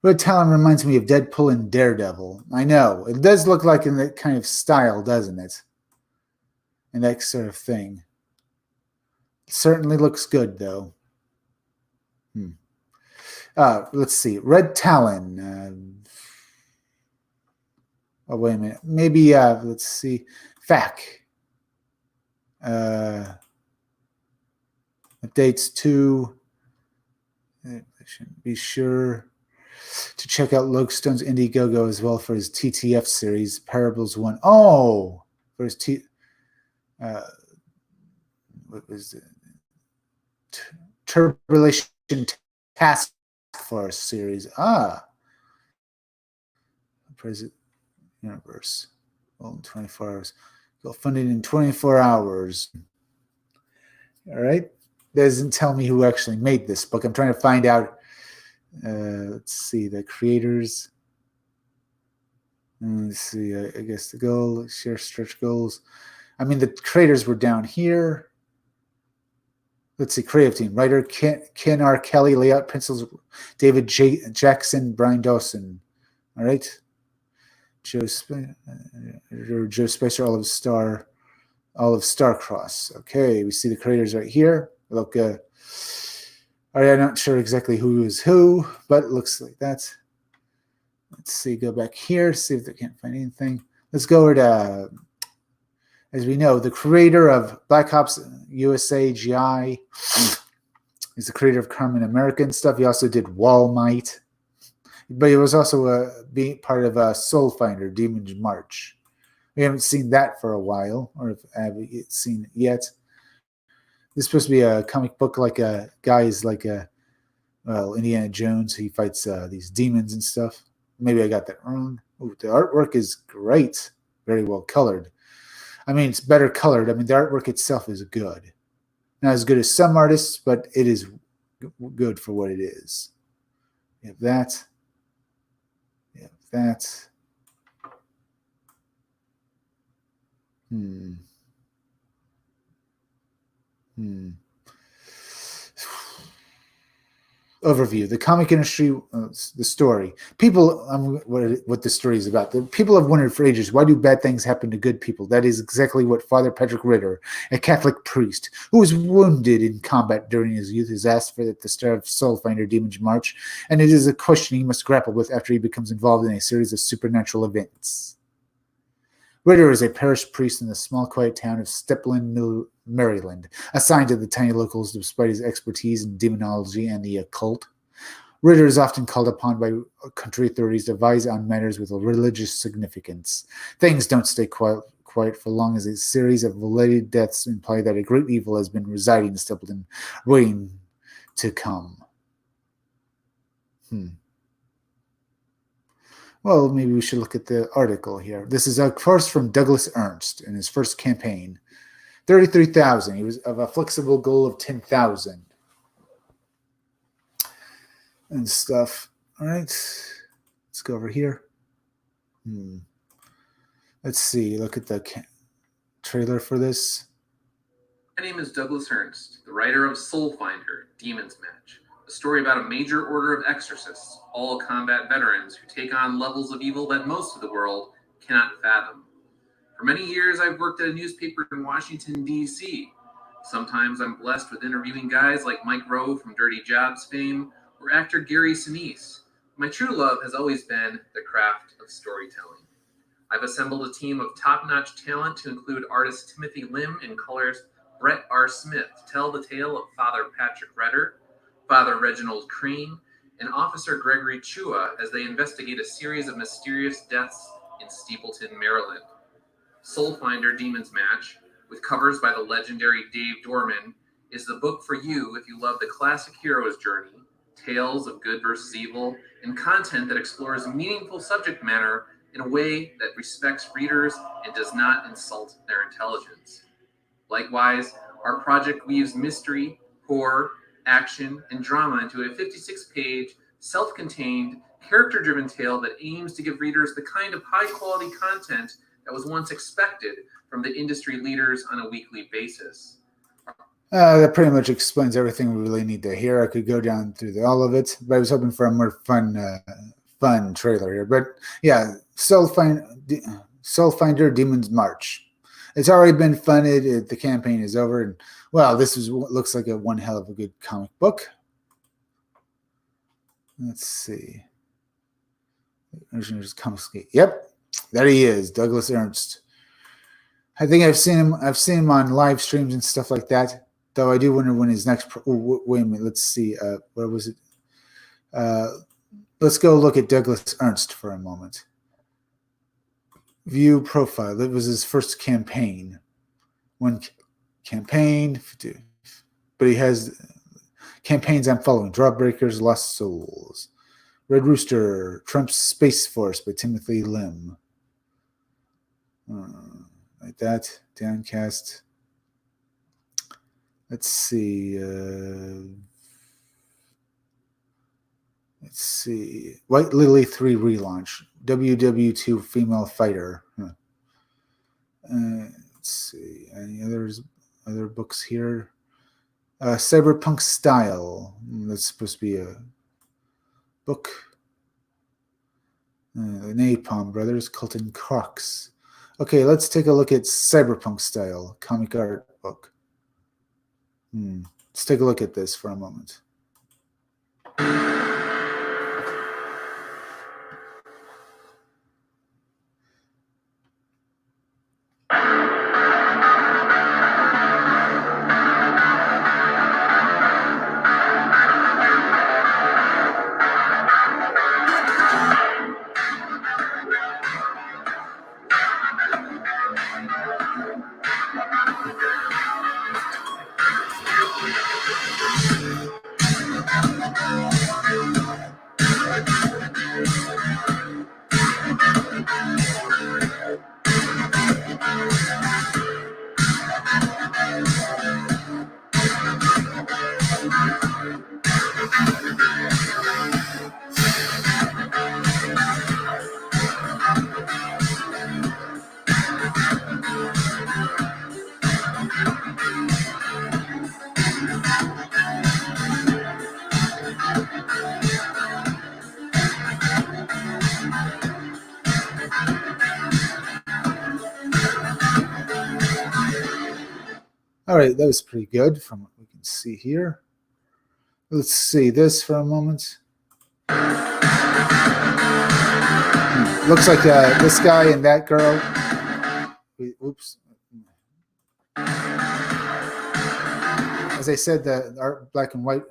Red Talon reminds me of Deadpool and Daredevil. I know. It does look like in that kind of style, doesn't it? And that sort of thing. It certainly looks good, though. Let's see. Red Talon. Oh, wait a minute. Maybe, let's see. FAQ. Updates to. I should be sure to check out Luke Stone's Indiegogo as well for his TTF series, Parables 1. Oh! For his what was it? Turbulation Task Force series. Present Universe. Well, in 24 hours. Go funded in 24 hours. All right. Doesn't tell me who actually made this book. I'm trying to find out Let's see the creators. Let's see. I guess the goal, share stretch goals. I mean, the creators were down here. Let's see, creative team. Writer Ken R. Kelly, layout pencils David Jackson, Brian Dawson. All right. Joe Spicer, Olive Starcross. Okay, we see the creators right here. Look, all right, I'm not sure exactly who is who, but it looks like that. Let's see, go back here, see if they can't find anything. Let's go over to, as we know, the creator of Black Ops USA GI is the creator of Carmen American stuff. He also did Wall Might, but he was also being part of Soul Finder, Demon's March. We haven't seen that for a while, or have we seen it yet? This is supposed to be a comic book like a guy's like a, well, Indiana Jones. He fights these demons and stuff. Maybe I got that wrong. Ooh, the artwork is great. Very well colored. I mean, it's better colored. I mean, the artwork itself is good. Not as good as some artists, but it is good for what it is. You have that. You have that. Overview: the comic industry, the story. People, what the story is about. The people have wondered for ages, why do bad things happen to good people? That is exactly what Father Patrick Ritter, a Catholic priest who was wounded in combat during his youth, is asked for at the start of Soulfinder Demon's March, and it is a question he must grapple with after he becomes involved in a series of supernatural events. Ritter is a parish priest in the small, quiet town of Stepland, Maryland, assigned to the tiny locals despite his expertise in demonology and the occult. Ritter is often called upon by country authorities to advise on matters with a religious significance. Things don't stay quiet for long, as a series of related deaths imply that a great evil has been residing in Stapleton, waiting to come. Well, maybe we should look at the article here. This is, of course, from Douglas Ernst in his first campaign. 33,000. He was of a flexible goal of 10,000. And stuff. All right. Let's go over here. Let's see. Look at the trailer for this. My name is Douglas Ernst, the writer of Soulfinder, Demon's Match, a story about a major order of exorcists, all combat veterans who take on levels of evil that most of the world cannot fathom. For many years, I've worked at a newspaper in Washington, D.C. Sometimes I'm blessed with interviewing guys like Mike Rowe from Dirty Jobs fame or actor Gary Sinise. My true love has always been the craft of storytelling. I've assembled a team of top-notch talent to include artist Timothy Lim and colorist Brett R. Smith to tell the tale of Father Patrick Ritter, Father Reginald Crean, and Officer Gregory Chua as they investigate a series of mysterious deaths in Stapleton, Maryland. Soulfinder Demon's Match, with covers by the legendary Dave Dorman, is the book for you if you love the classic hero's journey, tales of good versus evil, and content that explores meaningful subject matter in a way that respects readers and does not insult their intelligence. Likewise, our project weaves mystery, horror, action, and drama into a 56-page, self-contained, character-driven tale that aims to give readers the kind of high-quality content that was once expected from the industry leaders on a weekly basis. That pretty much explains everything we really need to hear. I could go down through all of it, but I was hoping for a more fun trailer here. But yeah, Soulfinder Demon's March. It's already been funded. The campaign is over. And, well, this looks like one hell of a good comic book. Let's see. Yep, there he is, Douglas Ernst. I think I've seen him on live streams and stuff like that. Though I do wonder when his next. Wait a minute. Let's see. Where was it? Let's go look at Douglas Ernst for a moment. View profile. That was his first campaign. One campaign, but he has campaigns I'm following: Drawbreakers, Lost Souls, Red Rooster, Trump's Space Force by Timothy Lim. Like that. Downcast. Let's see. Let's see. White Lily 3 relaunch. WW2 female fighter. Huh. Let's see. Any other books here? Cyberpunk Style. That's supposed to be a book. The Napalm Brothers, Colton Crocs. Okay, let's take a look at Cyberpunk Style, comic art book. Let's take a look at this for a moment. All right, that was pretty good from what we can see here. Let's see this for a moment. Looks like this guy and that girl. Oops. As I said, the art black and white.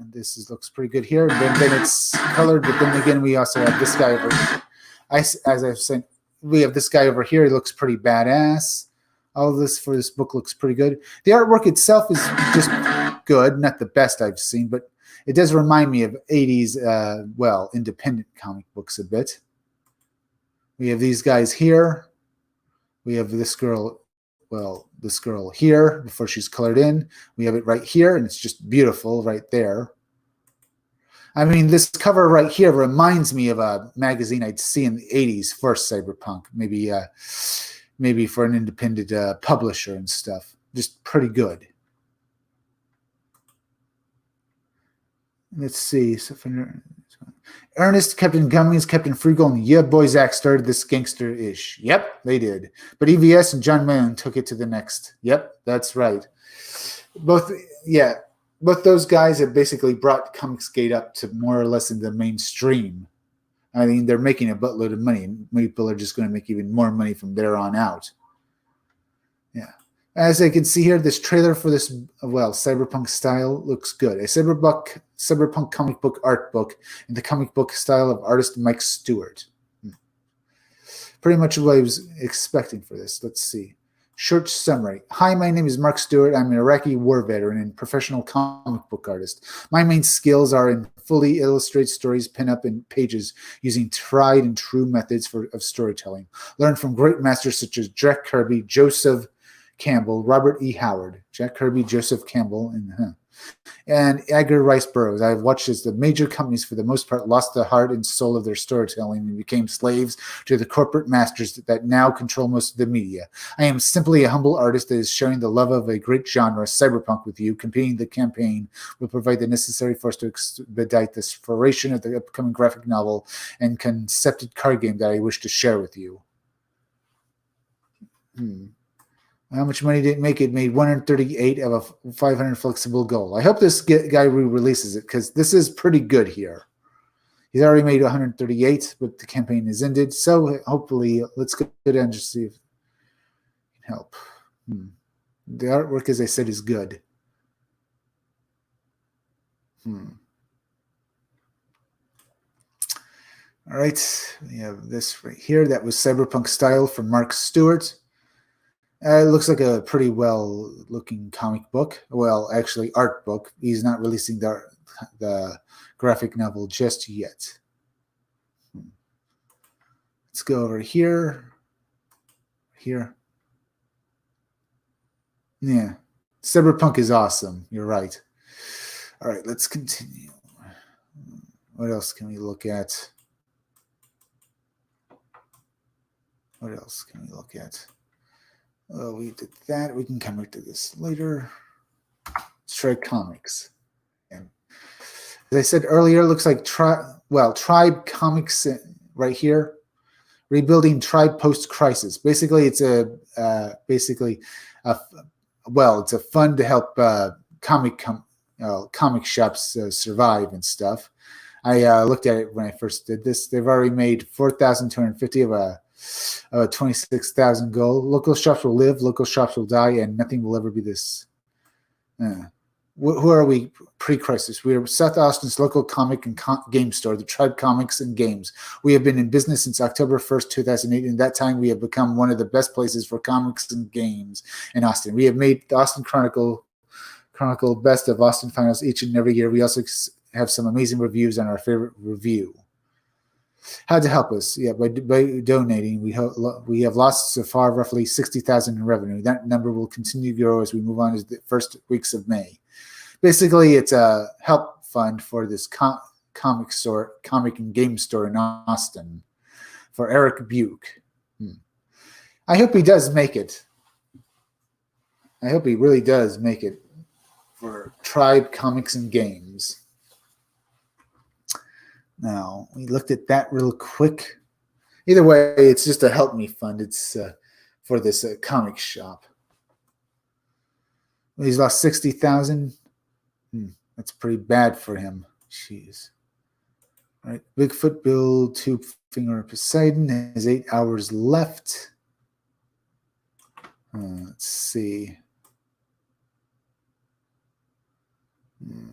Looks pretty good here. Then it's colored, but then again we also have this guy over. As I've said, we have this guy over here. He looks pretty badass. All of this for this book looks pretty good. The artwork itself is just good, not the best I've seen, but it does remind me of 80s, independent comic books a bit. We have these guys here. We have this girl, this girl here before she's colored in. We have it right here, and it's just beautiful right there. I mean, this cover right here reminds me of a magazine I'd see in the 80s for Cyberpunk, maybe for an independent publisher and stuff. Just pretty good. Let's see. Ernest, Captain Cummings, Captain Friegel, and Yeah Boy Zach started this gangster-ish. Yep, they did. But EVS and John Mann took it to the next. Yep, that's right. Both those guys have basically brought Comicsgate up to more or less in the mainstream. I mean, they're making a buttload of money, and people are just going to make even more money from there on out. Yeah. As I can see here, this trailer for this, Cyberpunk Style looks good. A cyberpunk comic book art book in the comic book style of artist Mike Stewart. Pretty much what I was expecting for this. Let's see. Short summary. Hi, my name is Mark Stewart. I'm an Iraqi war veteran and professional comic book artist. My main skills are in fully illustrated stories, pin-up, and pages using tried and true methods of storytelling. Learned from great masters such as Jack Kirby, Joseph Campbell, Robert E. Howard, Jack Kirby, Joseph Campbell, and Edgar Rice Burroughs. I have watched as the major companies, for the most part, lost the heart and soul of their storytelling and became slaves to the corporate masters that now control most of the media. I am simply a humble artist that is sharing the love of a great genre, cyberpunk, with you. Completing the campaign will provide the necessary force to expedite the exploration of the upcoming graphic novel and concepted card game that I wish to share with you. How much money did it make? It made 138 of a 500 flexible goal. I hope this guy re-releases it, because this is pretty good here. He's already made 138, but the campaign is ended. So hopefully, let's go down and just see if it can help. The artwork, as I said, is good. All right, we have this right here. That was Cyberpunk Style from Mark Stewart. It looks like a pretty well-looking comic book. Well, actually, art book. He's not releasing the graphic novel just yet. Let's go over here. Here. Yeah. Cyberpunk is awesome. You're right. All right, let's continue. What else can we look at? What else can we look at? Oh, we did that. We can come back to this later. Let's try comics. And as I said earlier, it looks like Tribe Comics right here. Rebuilding Tribe post-crisis. Basically, it's a fund to help comic shops survive and stuff. I looked at it when I first did this. They've already made 4,250 of a 26,000 goal. Local shops will live, local shops will die, and nothing will ever be this. Who are we pre-crisis? We are South Austin's local comic and game store, the Tribe Comics and Games. We have been in business since October 1st, 2008. In that time, we have become one of the best places for comics and games in Austin. We have made the Austin Chronicle Best of Austin Finals each and every year. We also have some amazing reviews on our favorite review. How to help us? Yeah, by donating. We have lost so far roughly 60,000 in revenue. That number will continue to grow as we move on to the first weeks of May. Basically, it's a help fund for this comic and game store in Austin for Eric Buke. I hope he does make it. I hope he really does make it for Tribe Comics and Games. Now, we looked at that real quick. Either way, it's just a help me fund. It's for this comic shop. He's lost 60,000. That's pretty bad for him. Jeez. All right. Bigfoot Bill, Two Finger Poseidon has 8 hours left. Let's see.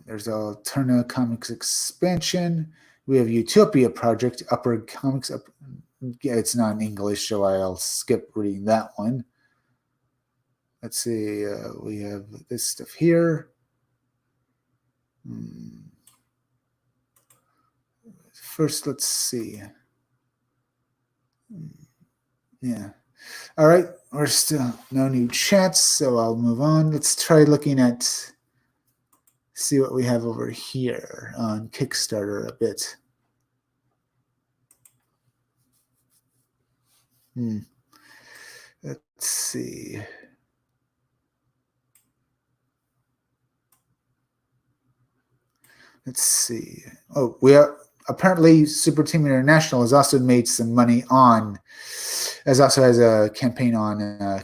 There's Alterna Comics expansion. We have Utopia Project, Upward Comics. It's not in English, so I'll skip reading that one. Let's see. We have this stuff here. First, let's see. Yeah. All right. We're still no new chats, so I'll move on. Let's try looking at, see what we have over here on Kickstarter a bit. Let's see. Let's see. Oh, we are apparently Super Team International has also made some money on, as also has a campaign on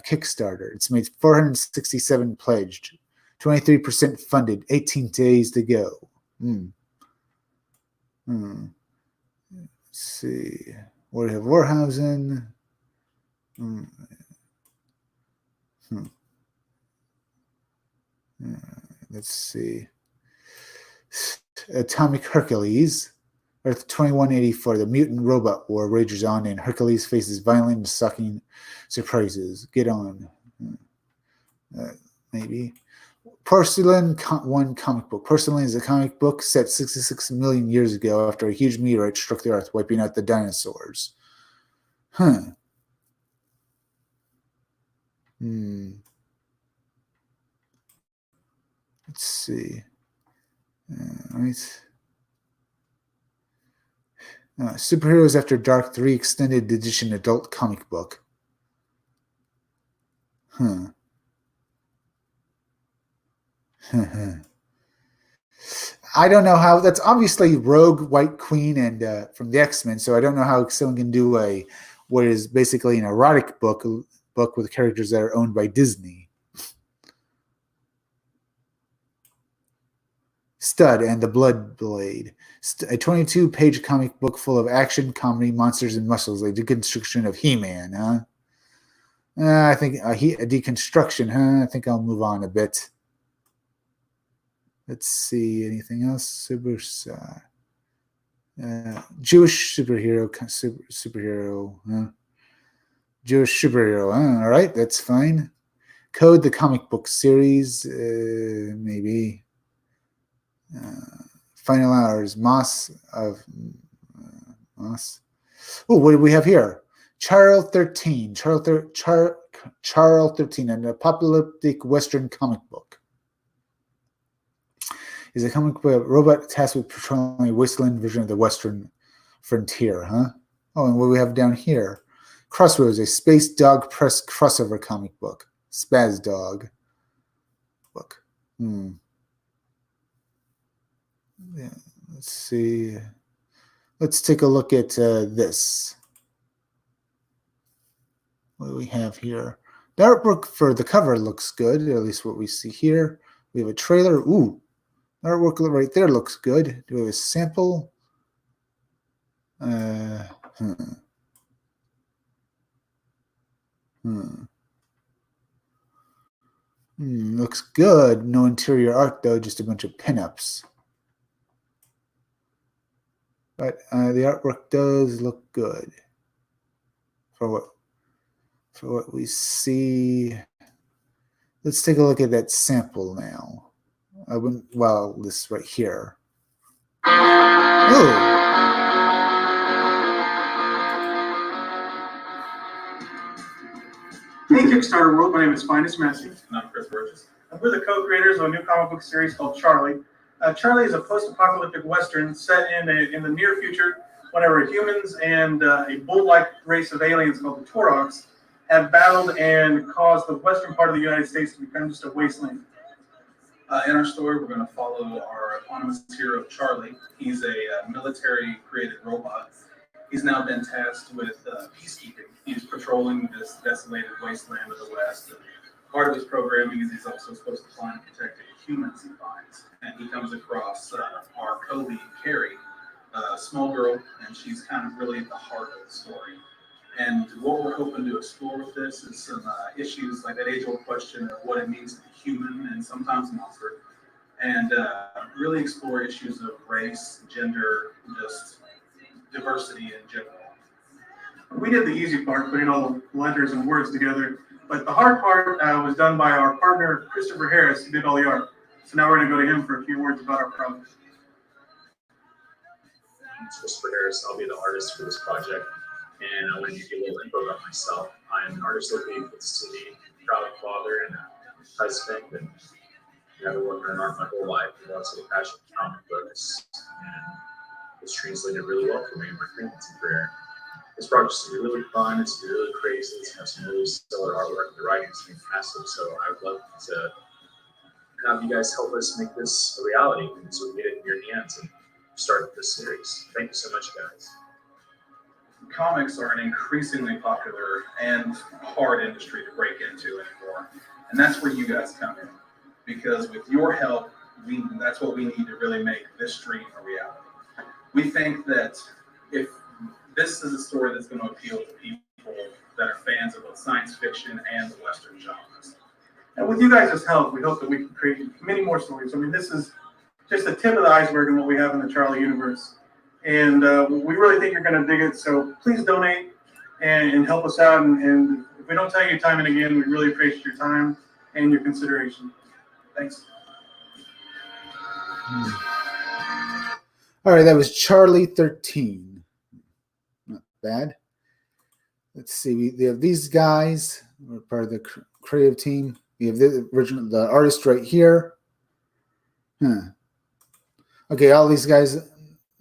Kickstarter. It's made 467 pledged, 23% funded, 18 days to go. Let's see. We have Warhausen. Let's see. Atomic Hercules, Earth 2184. The mutant robot war rages on, and Hercules faces violent and sucking surprises. Get on. Maybe. Porcelain One comic book. Porcelain is a comic book set 66 million years ago after a huge meteorite struck the Earth, wiping out the dinosaurs. Let's see. All right. Superheroes After Dark 3 Extended Edition Adult Comic Book. I don't know how. That's obviously Rogue, White Queen, and from the X-Men. So I don't know how someone can do what is basically an erotic book with characters that are owned by Disney. Stud and the Blood Blade. A 22-page comic book full of action, comedy, monsters, and muscles. A deconstruction of He-Man, huh? I think a deconstruction, huh? I think I'll move on a bit. Let's see. Anything else? Jewish superhero. Superhero, huh? Jewish superhero, huh? All right, that's fine. Code the comic book series, maybe. Final Hours, Moss. Oh, what do we have here? Charles 13, an apocalyptic Western comic book. is a comic book robot tasked with patrolling a wasteland version of the Western frontier, huh? Oh, and what do we have down here? Crossroads, a space dog press crossover comic book. Spaz Dog book. Yeah, let's see. Let's take a look at this. What do we have here? The artwork for the cover looks good, at least what we see here. We have a trailer. Ooh, the artwork right there looks good. Do we have a sample? Looks good. No interior art, though, just a bunch of pinups. But the artwork does look good for what we see. Let's take a look at that sample now. Well, this right here. Oh. Hey Kickstarter world, my name is Finest Massey, and I'm Chris Burgess. And we're the co-creators of a new comic book series called Charlie. Charlie is a post-apocalyptic western set in the near future, whenever humans and a bull-like race of aliens called the Toroks have battled and caused the western part of the United States to become just a wasteland. In our story, we're going to follow our autonomous hero, Charlie. He's a military-created robot. He's now been tasked with peacekeeping. He's patrolling this desolated wasteland of the West. And part of his programming is he's also supposed to find and protect the humans he finds. And he comes across our co-lead, Carrie, a small girl, and she's kind of really at the heart of the story. And what we're hoping to explore with this is some issues like that age-old question of what it means to be human and sometimes monster, and really explore issues of race, gender, just diversity in general. We did the easy part, putting all the letters and words together, but the hard part was done by our partner, Christopher Harris, who did all the art. So now we're going to go to him for a few words about our project. I'm Christopher Harris. I'll be the artist for this project. And I want to give you a little info about myself. I'm an artist looking for the city, proud father, and a husband. And I've been working in art my whole life. I've also a passion for comic books. And it's translated really well for me in my freelancing career. This project's going to be really fun. It's going to be really crazy. It's going to have some really stellar artwork. The writing's fantastic. So I would love to have you guys help us make this a reality so we get it in your hands and start this series. Thank you so much, guys. Comics are an increasingly popular and hard industry to break into anymore. And that's where you guys come in. Because with your help, that's what we need to really make this dream a reality. We think that if this is a story that's going to appeal to people that are fans of both science fiction and the Western genres. And with you guys' help, we hope that we can create many more stories. I mean, this is just the tip of the iceberg in what we have in the Charlie universe. And we really think you're going to dig it. So please donate and help us out. And if we don't tell you time and again, we really appreciate your time and your consideration. Thanks. All right, that was Charlie 13. Not bad. Let's see. We have these guys. We're part of the creative team. We have the artist right here. Okay, all these guys.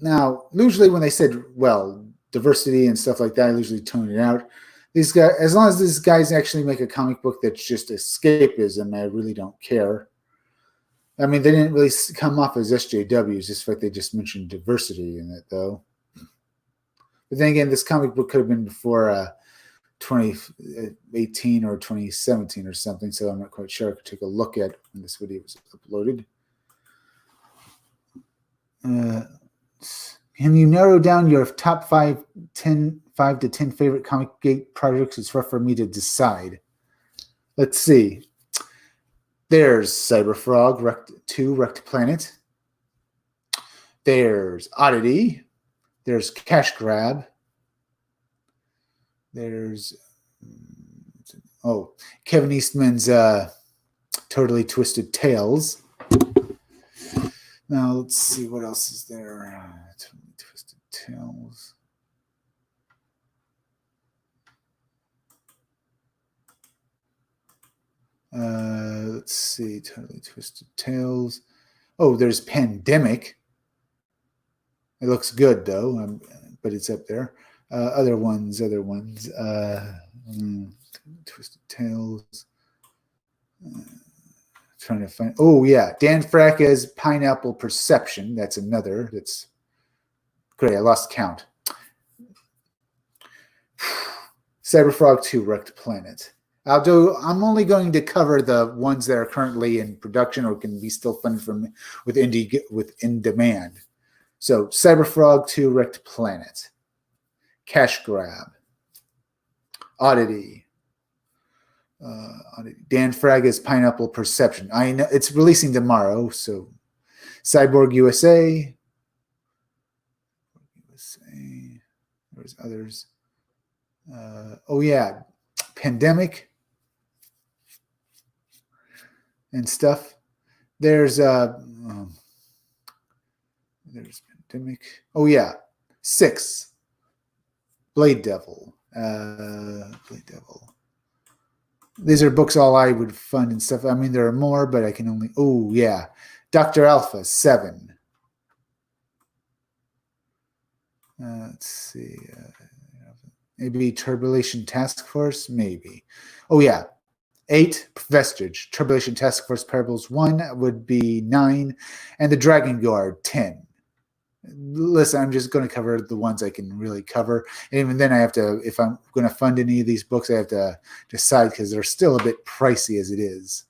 Now, usually when they said, well, diversity and stuff like that, I usually tone it out. These guys, as long as these guys actually make a comic book that's just escapism, I really don't care. I mean, they didn't really come off as SJWs, just like they just mentioned diversity in it, though. But then again, this comic book could have been before 2018 or 2017 or something, so I'm not quite sure. I could take a look at when this video was uploaded. Can you narrow down your top 5 to 10 favorite Comic Gate projects? It's rough for me to decide. Let's see. There's Cyberfrog, Wrecked Planet. There's Oddity. There's Cash Grab. There's Kevin Eastman's Totally Twisted Tales. Now let's see what else is there. Totally Twisted Tales. Let's see, Totally Twisted Tales. Oh, there's Pandemic. It looks good though, but it's up there. Other ones. Twisted Tales. Trying to find. Oh yeah, Dan Fracke's Pineapple Perception. That's another. That's great. I lost count. Cyberfrog 2 Wrecked Planet. I'm only going to cover the ones that are currently in production or can be still funded from in demand. So Cyberfrog 2 Wrecked Planet, Cash Grab, Oddity, Dan Fraga's Pineapple Perception. I know it's releasing tomorrow, so Cyborg USA. There's others. Oh yeah, Pandemic and stuff. There's Pandemic. Oh yeah, 6. Blade Devil. Blade Devil. These are books all I would fund and stuff. I mean, there are more, but I can only. Oh yeah, Dr. Alpha 7. Let's see. Maybe Turbulation Task Force. Maybe. Oh yeah. 8, Vestige. Turbulation Task Force Parables 1 would be 9. And the Dragon Guard, 10. Listen, I'm just going to cover the ones I can really cover. And even then I have to, if I'm going to fund any of these books, I have to decide because they're still a bit pricey as it is.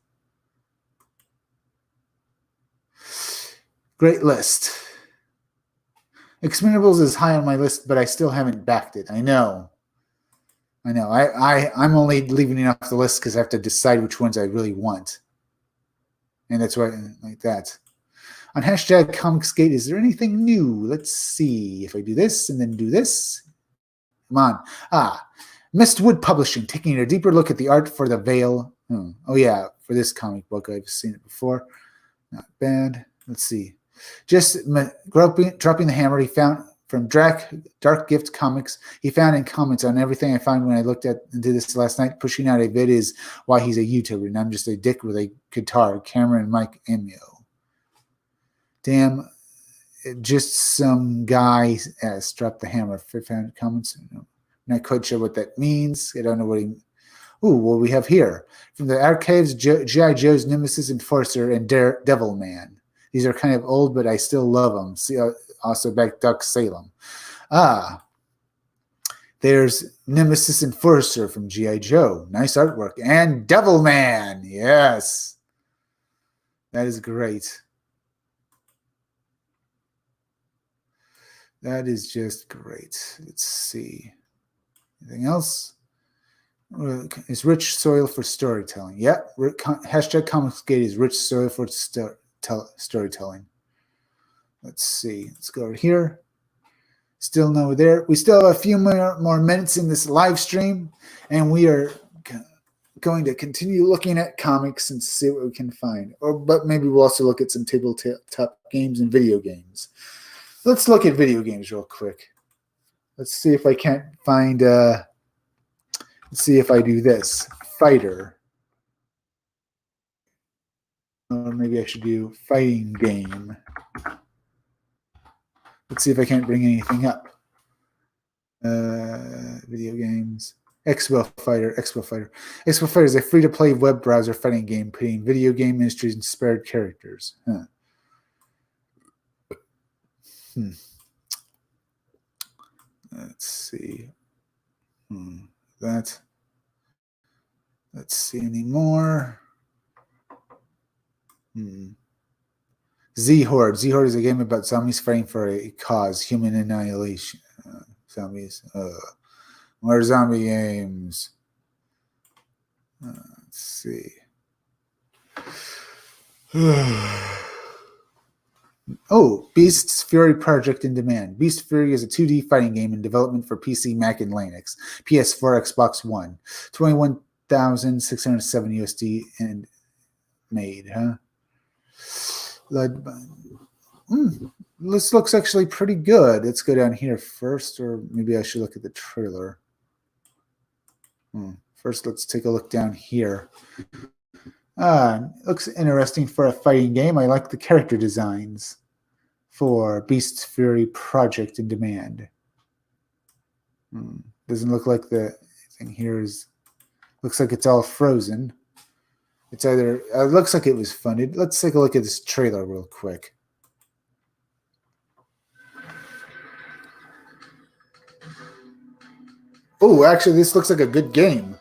Great list. Expendables is high on my list, but I still haven't backed it. I know. I'm only leaving it off the list because I have to decide which ones I really want. And that's why, like that. On hashtag Comicsgate, is there anything new? Let's see. If I do this and then do this. Come on. Mistwood Publishing, taking a deeper look at the art for the Veil. Oh, yeah, for this comic book. I've seen it before. Not bad. Let's see. Just dropping the hammer he found from Dark Gift Comics. He found in comments on everything I found when I looked at and did this last night. Pushing out a vid is why he's a YouTuber, and I'm just a dick with a guitar, camera, and mic ammo. Damn, just some guy dropped the hammer. Found comments. I'm not quite sure what that means. I don't know what he. Ooh, what we have here from the archives: G.I. Joe's Nemesis Enforcer and Devil Man. These are kind of old, but I still love them. See, also back Duck Salem. There's Nemesis Enforcer from G.I. Joe. Nice artwork. And Devil Man. Yes. That is great. That is just great. Let's see. Anything else? Is rich soil for storytelling. Yeah. Hashtag Comicsgate is rich soil for storytelling. Let's see. Let's go over here. Still no there. We still have a few more minutes in this live stream, and we are going to continue looking at comics and see what we can find. But maybe we'll also look at some tabletop games and video games. Let's look at video games real quick. Let's see if I can't find. Let's see if I do this. Fighter. Or maybe I should do fighting game. Let's see if I can't bring anything up. Video games. Expo Fighter. Expo Fighter is a free-to-play web browser fighting game putting video game industry's inspired characters. Let's see. Let's see any more. Z-Horde. Z-Horde is a game about zombies fighting for a cause, human annihilation. Zombies. More zombie games. Let's see. Oh, Beast's Fury Project in demand. Beast Fury is a 2D fighting game in development for PC, Mac, and Linux. PS4, Xbox One. 21,607 USD and made, huh? This looks actually pretty good. Let's go down here first, or maybe I should look at the trailer. First, let's take a look down here. Looks interesting for a fighting game. I like the character designs for Beast's Fury Project in Demand. Doesn't look like the thing here is. Looks like it's all frozen. It's either looks like it was funded. Let's take a look at this trailer real quick. Oh, actually, this looks like a good game.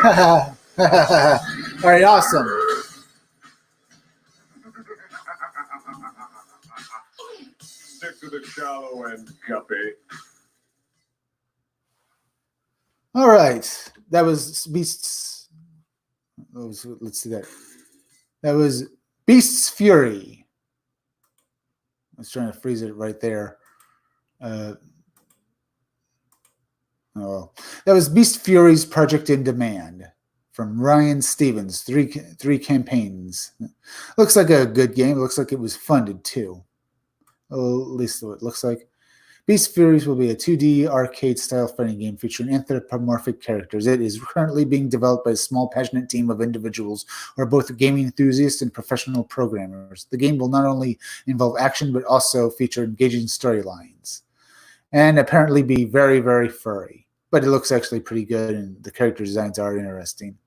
All right, awesome. Stick to the shallow end, Guppy. All right, that was Beast's. Let's see that. That was Beast's Fury. I was trying to freeze it right there. That was Beast Fury's Project in Demand from Ryan Stevens. Three campaigns. Looks like a good game. Looks like it was funded too. At least what it looks like. Beast Furies will be a 2D arcade-style fighting game featuring anthropomorphic characters. It is currently being developed by a small, passionate team of individuals who are both gaming enthusiasts and professional programmers. The game will not only involve action, but also feature engaging storylines, and apparently be very, very furry. But it looks actually pretty good, and the character designs are interesting.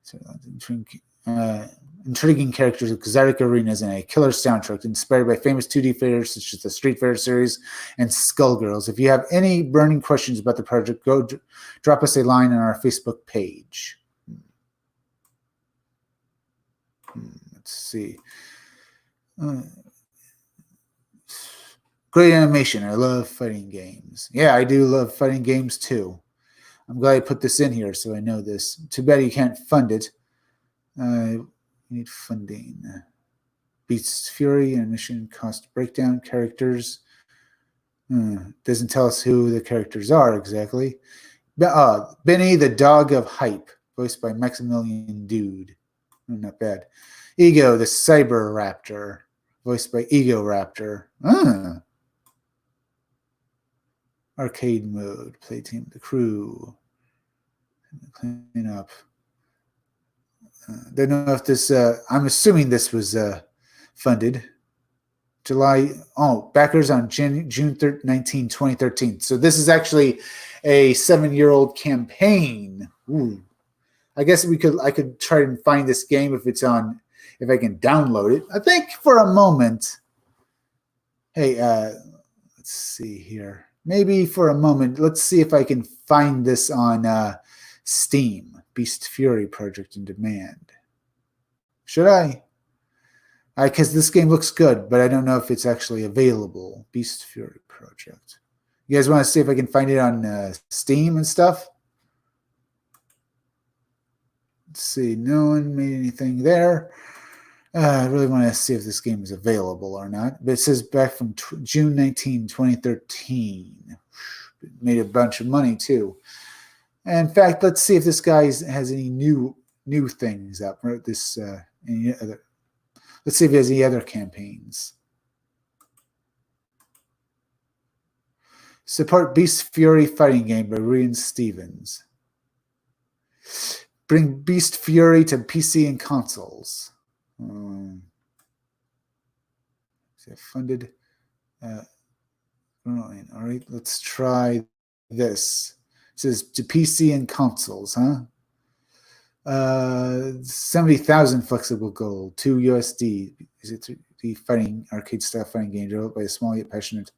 So, intriguing characters, exotic arenas, and a killer soundtrack inspired by famous 2D fighters such as the Street Fighter series and Skullgirls. If you have any burning questions about the project, go drop us a line on our Facebook page. Let's see. Great animation. I love fighting games. Yeah, I do love fighting games too. I'm glad I put this in here so I know this. Too bad you can't fund it. Need funding. Beast's Fury, animation cost breakdown, characters. Doesn't tell us who the characters are exactly. Benny the Dog of Hype, voiced by Maximilian Dude. Not bad. Ego the Cyber Raptor, voiced by Ego Raptor. Arcade mode, play team, the crew. Clean up. Don't know if this. I'm assuming this was funded. Backers on June 19, 2013. So this is actually a 7-year-old campaign. Ooh. I guess I could try and find this game if I can download it. I think for a moment. Hey, let's see here. Maybe for a moment, let's see if I can find this on Steam. Beast Fury Project in Demand. Should I? Because this game looks good, but I don't know if it's actually available. Beast Fury Project. You guys want to see if I can find it on Steam and stuff? Let's see. No one made anything there. I really want to see if this game is available or not. But it says back from June 19, 2013. made a bunch of money too. And in fact, let's see if this guy has any new things up. Let's see if he has any other campaigns. Support Beast Fury fighting game by Rian Stevens. Bring Beast Fury to PC and consoles. Funded. All right, let's try this. It says to PC and consoles, huh? 70,000 flexible gold, 2 USD. Is it the fighting arcade style fighting game developed by a small yet passionate?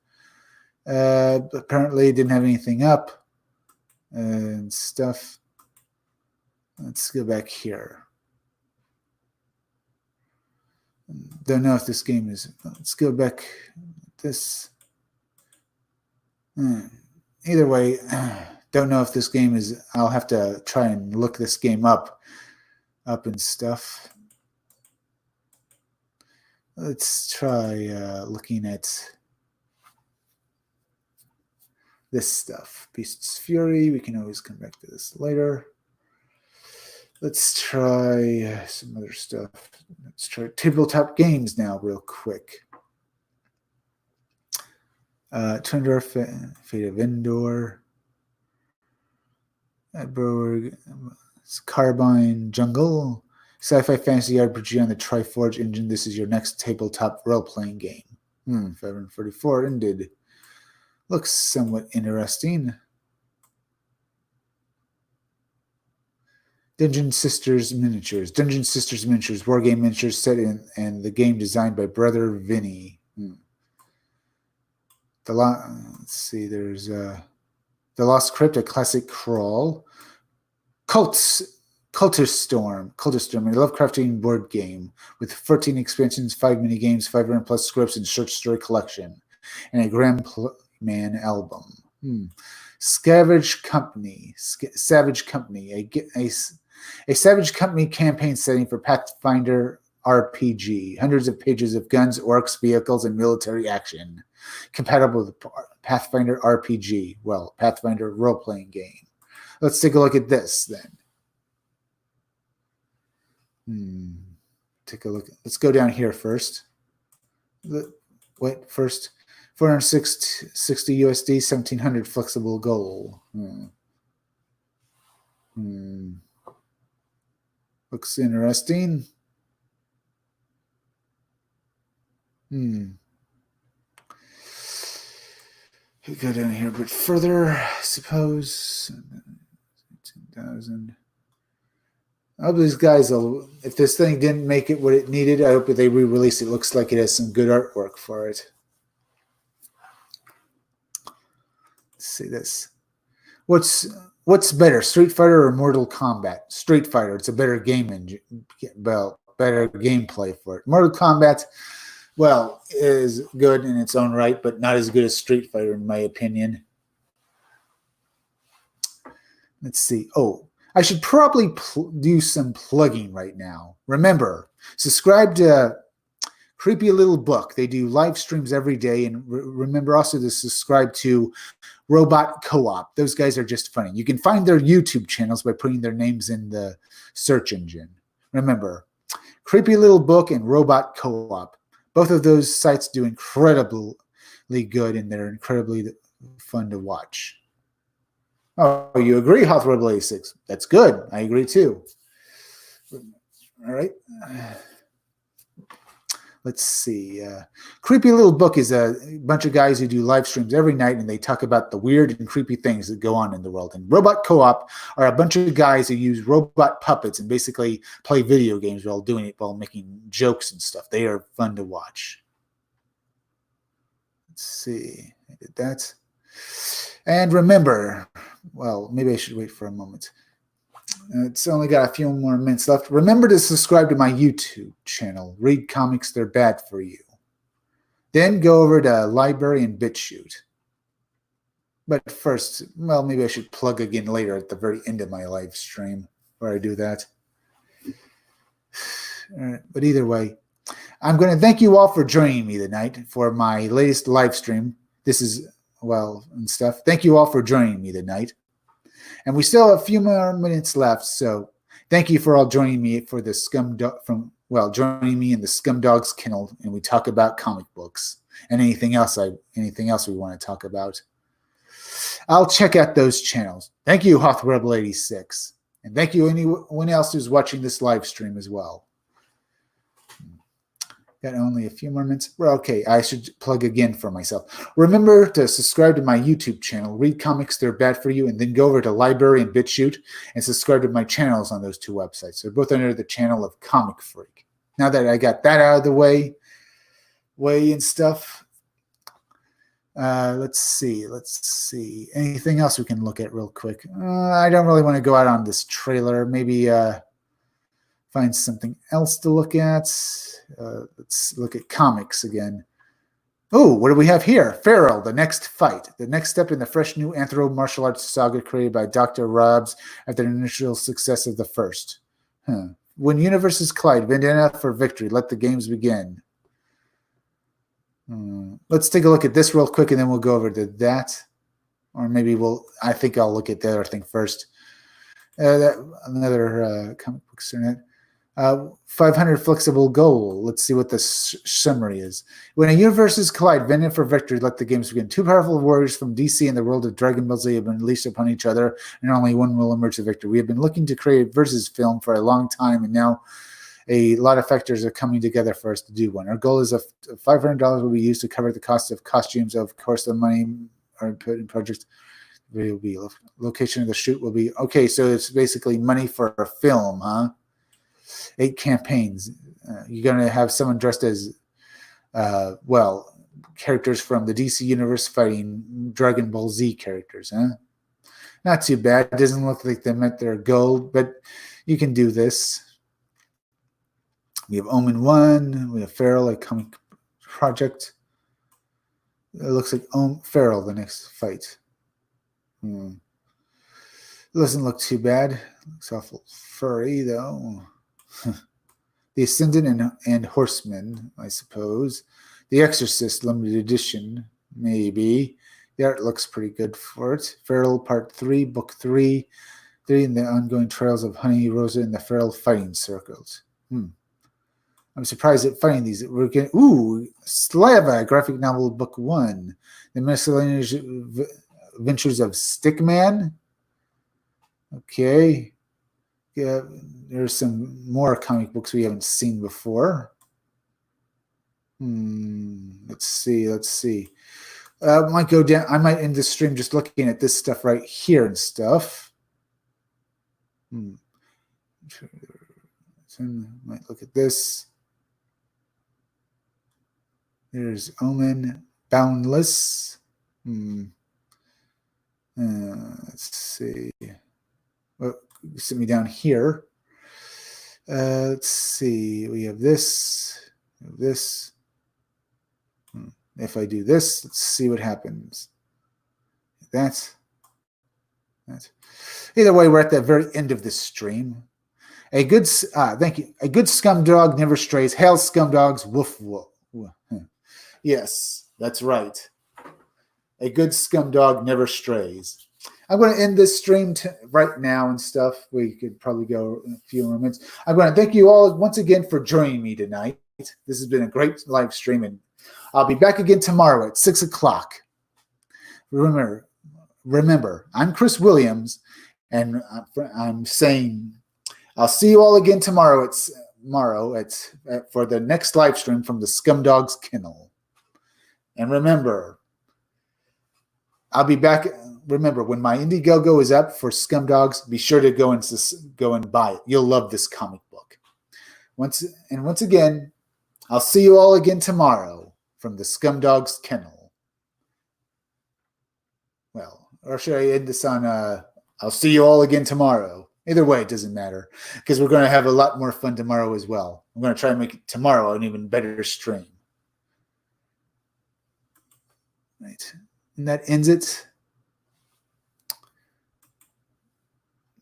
Apparently, it didn't have anything up and stuff. Let's go back here. Don't know if this game is. Let's go back. This. Either way, don't know if this game is. I'll have to try and look this game up and stuff. Let's try looking at this stuff. Beast's Fury. We can always come back to this later. Let's try some other stuff. Let's try tabletop games now real quick. Tundra, Fate of Endor, Edberg, Carbine Jungle, sci-fi fantasy RPG on the Triforge engine. This is your next tabletop role-playing game. 544 ended. Looks somewhat interesting. Dungeon Sisters Miniatures. Dungeon Sisters Miniatures, wargame miniatures set in, and the game designed by Brother Vinny. Let's see, there's The Lost Crypt, a classic crawl. Cultist Storm, a Lovecraftian board game with 14 expansions, 5 mini games, 500 plus scripts, and short story collection, and a Graham Man album. Savage Company, a Savage Company campaign setting for Pathfinder RPG. Hundreds of pages of guns, orcs, vehicles, and military action. Compatible with Pathfinder RPG. Well, Pathfinder role-playing game. Let's take a look at this then. Take a look. Let's go down here first. Wait, first. 460 USD, 1,700 flexible gold. Looks interesting. We go down here a bit further, I suppose. 10,000. I hope these guys will, if this thing didn't make it what it needed, I hope that they re-release it. Looks like it has some good artwork for it. Let's see this. What's better, Street Fighter or Mortal Kombat? Street Fighter. It's a better game engine, better gameplay for it. Mortal Kombat, well, is good in its own right, but not as good as Street Fighter in my opinion. Let's see. Oh, I should probably do some plugging right now. Remember, subscribe to Creepy Little Book. They do live streams every day. And remember also to subscribe to Robot Co-op. Those guys are just funny. You can find their YouTube channels by putting their names in the search engine. Remember, Creepy Little Book and Robot Co-op. Both of those sites do incredibly good, and they're incredibly fun to watch. Oh, you agree, Hawthorne 86? That's good. I agree too. All right. Let's see. Creepy Little Book is a bunch of guys who do live streams every night, and they talk about the weird and creepy things that go on in the world. And Robot Co-op are a bunch of guys who use robot puppets and basically play video games while doing it, while making jokes and stuff. They are fun to watch. Let's see. I did that. And remember, well, maybe I should wait for a moment. It's only got a few more minutes left. Remember to subscribe to my YouTube channel. Read comics, they're bad for you. Then go over to Library and BitChute. But first, well, maybe I should plug again later at the very end of my live stream where I do that. All right, but either way, I'm going to thank you all for joining me tonight for my latest live stream. This is and stuff. Thank you all for joining me tonight. And we still have a few more minutes left, so thank you for all joining me for the joining me in the Scumdogs Kennel, and we talk about comic books and anything else we want to talk about. I'll check out those channels. Thank you, HothRebel86, and thank you anyone else who's watching this live stream as well. Got only a few more minutes. Well, okay, I should plug again for myself. Remember to subscribe to my YouTube channel, Read Comics, They're Bad For You, and then go over to Library and BitChute and subscribe to my channels on those two websites. They're both under the channel of Comic Freak. Now that I got that out of the way and stuff, let's see. Anything else we can look at real quick? I don't really want to go out on this trailer. Maybe find something else to look at. Let's look at comics again. Oh, what do we have here? Feral, The Next Fight. The next step in the fresh new anthro martial arts saga created by Dr. Robs after the initial success of the first. When universes collide, Vendetta for victory. Let the games begin. Let's take a look at this real quick, and then we'll go over to that. Or maybe I think I'll look at the other thing first. Another comic book internet. 500 flexible goal. Let's see what the summary is. When a universes collide, Vendetta for victory, let the games begin. Two powerful warriors from DC and the world of Dragon Ball Z have been unleashed upon each other, and only one will emerge the victor. We have been looking to create a versus film for a long time, and now a lot of factors are coming together for us to do one. Our goal is $500 will be used to cover the cost of costumes. Of course, the money are put in projects. Will be location of the shoot will be okay. So it's basically money for a film, huh? 8 campaigns. You're going to have someone dressed as, characters from the DC universe fighting Dragon Ball Z characters, huh? Not too bad. It doesn't look like they met their goal, but you can do this. We have Omen 1. We have Feral, a comic project. It looks like Feral, The Next Fight. It doesn't look too bad. Looks awful furry, though. The Ascendant and Horseman, I suppose. The Exorcist limited edition, maybe. The art looks pretty good for it. Feral Part 3, Book 3. 3 in the ongoing trials of Honey Rosa in the Feral fighting circles. I'm surprised at finding these. We're getting Slava, graphic novel, Book 1. The Miscellaneous Adventures of Stickman. Okay. Yeah, there's some more comic books we haven't seen before. Let's see. I might go down. I might end the stream just looking at this stuff right here and stuff. Might look at this. There's Omen, Boundless. Let's see. Well, sit me down here. Let's see. We have this. If I do this, let's see what happens. That. Either way, we're at the very end of this stream. Thank you. A good scumdog never strays. Hail, scumdogs! Woof woof. Yes, that's right. A good scumdog never strays. I'm going to end this stream right now and stuff. We could probably go in a few more minutes. I'm going to thank you all once again for joining me tonight. This has been a great live stream, and I'll be back again tomorrow at 6 o'clock. Remember, I'm Chris Williams, and I'm saying I'll see you all again tomorrow for the next live stream from the Scumdogs Kennel. And remember, I'll be back. Remember, when my Indiegogo is up for Scumdogs, be sure to go and buy it. You'll love this comic book. Once again, I'll see you all again tomorrow from the Scumdogs Kennel. Well, or should I end this on I'll see you all again tomorrow? Either way, it doesn't matter, because we're going to have a lot more fun tomorrow as well. I'm going to try and make tomorrow an even better stream. Right. And that ends it.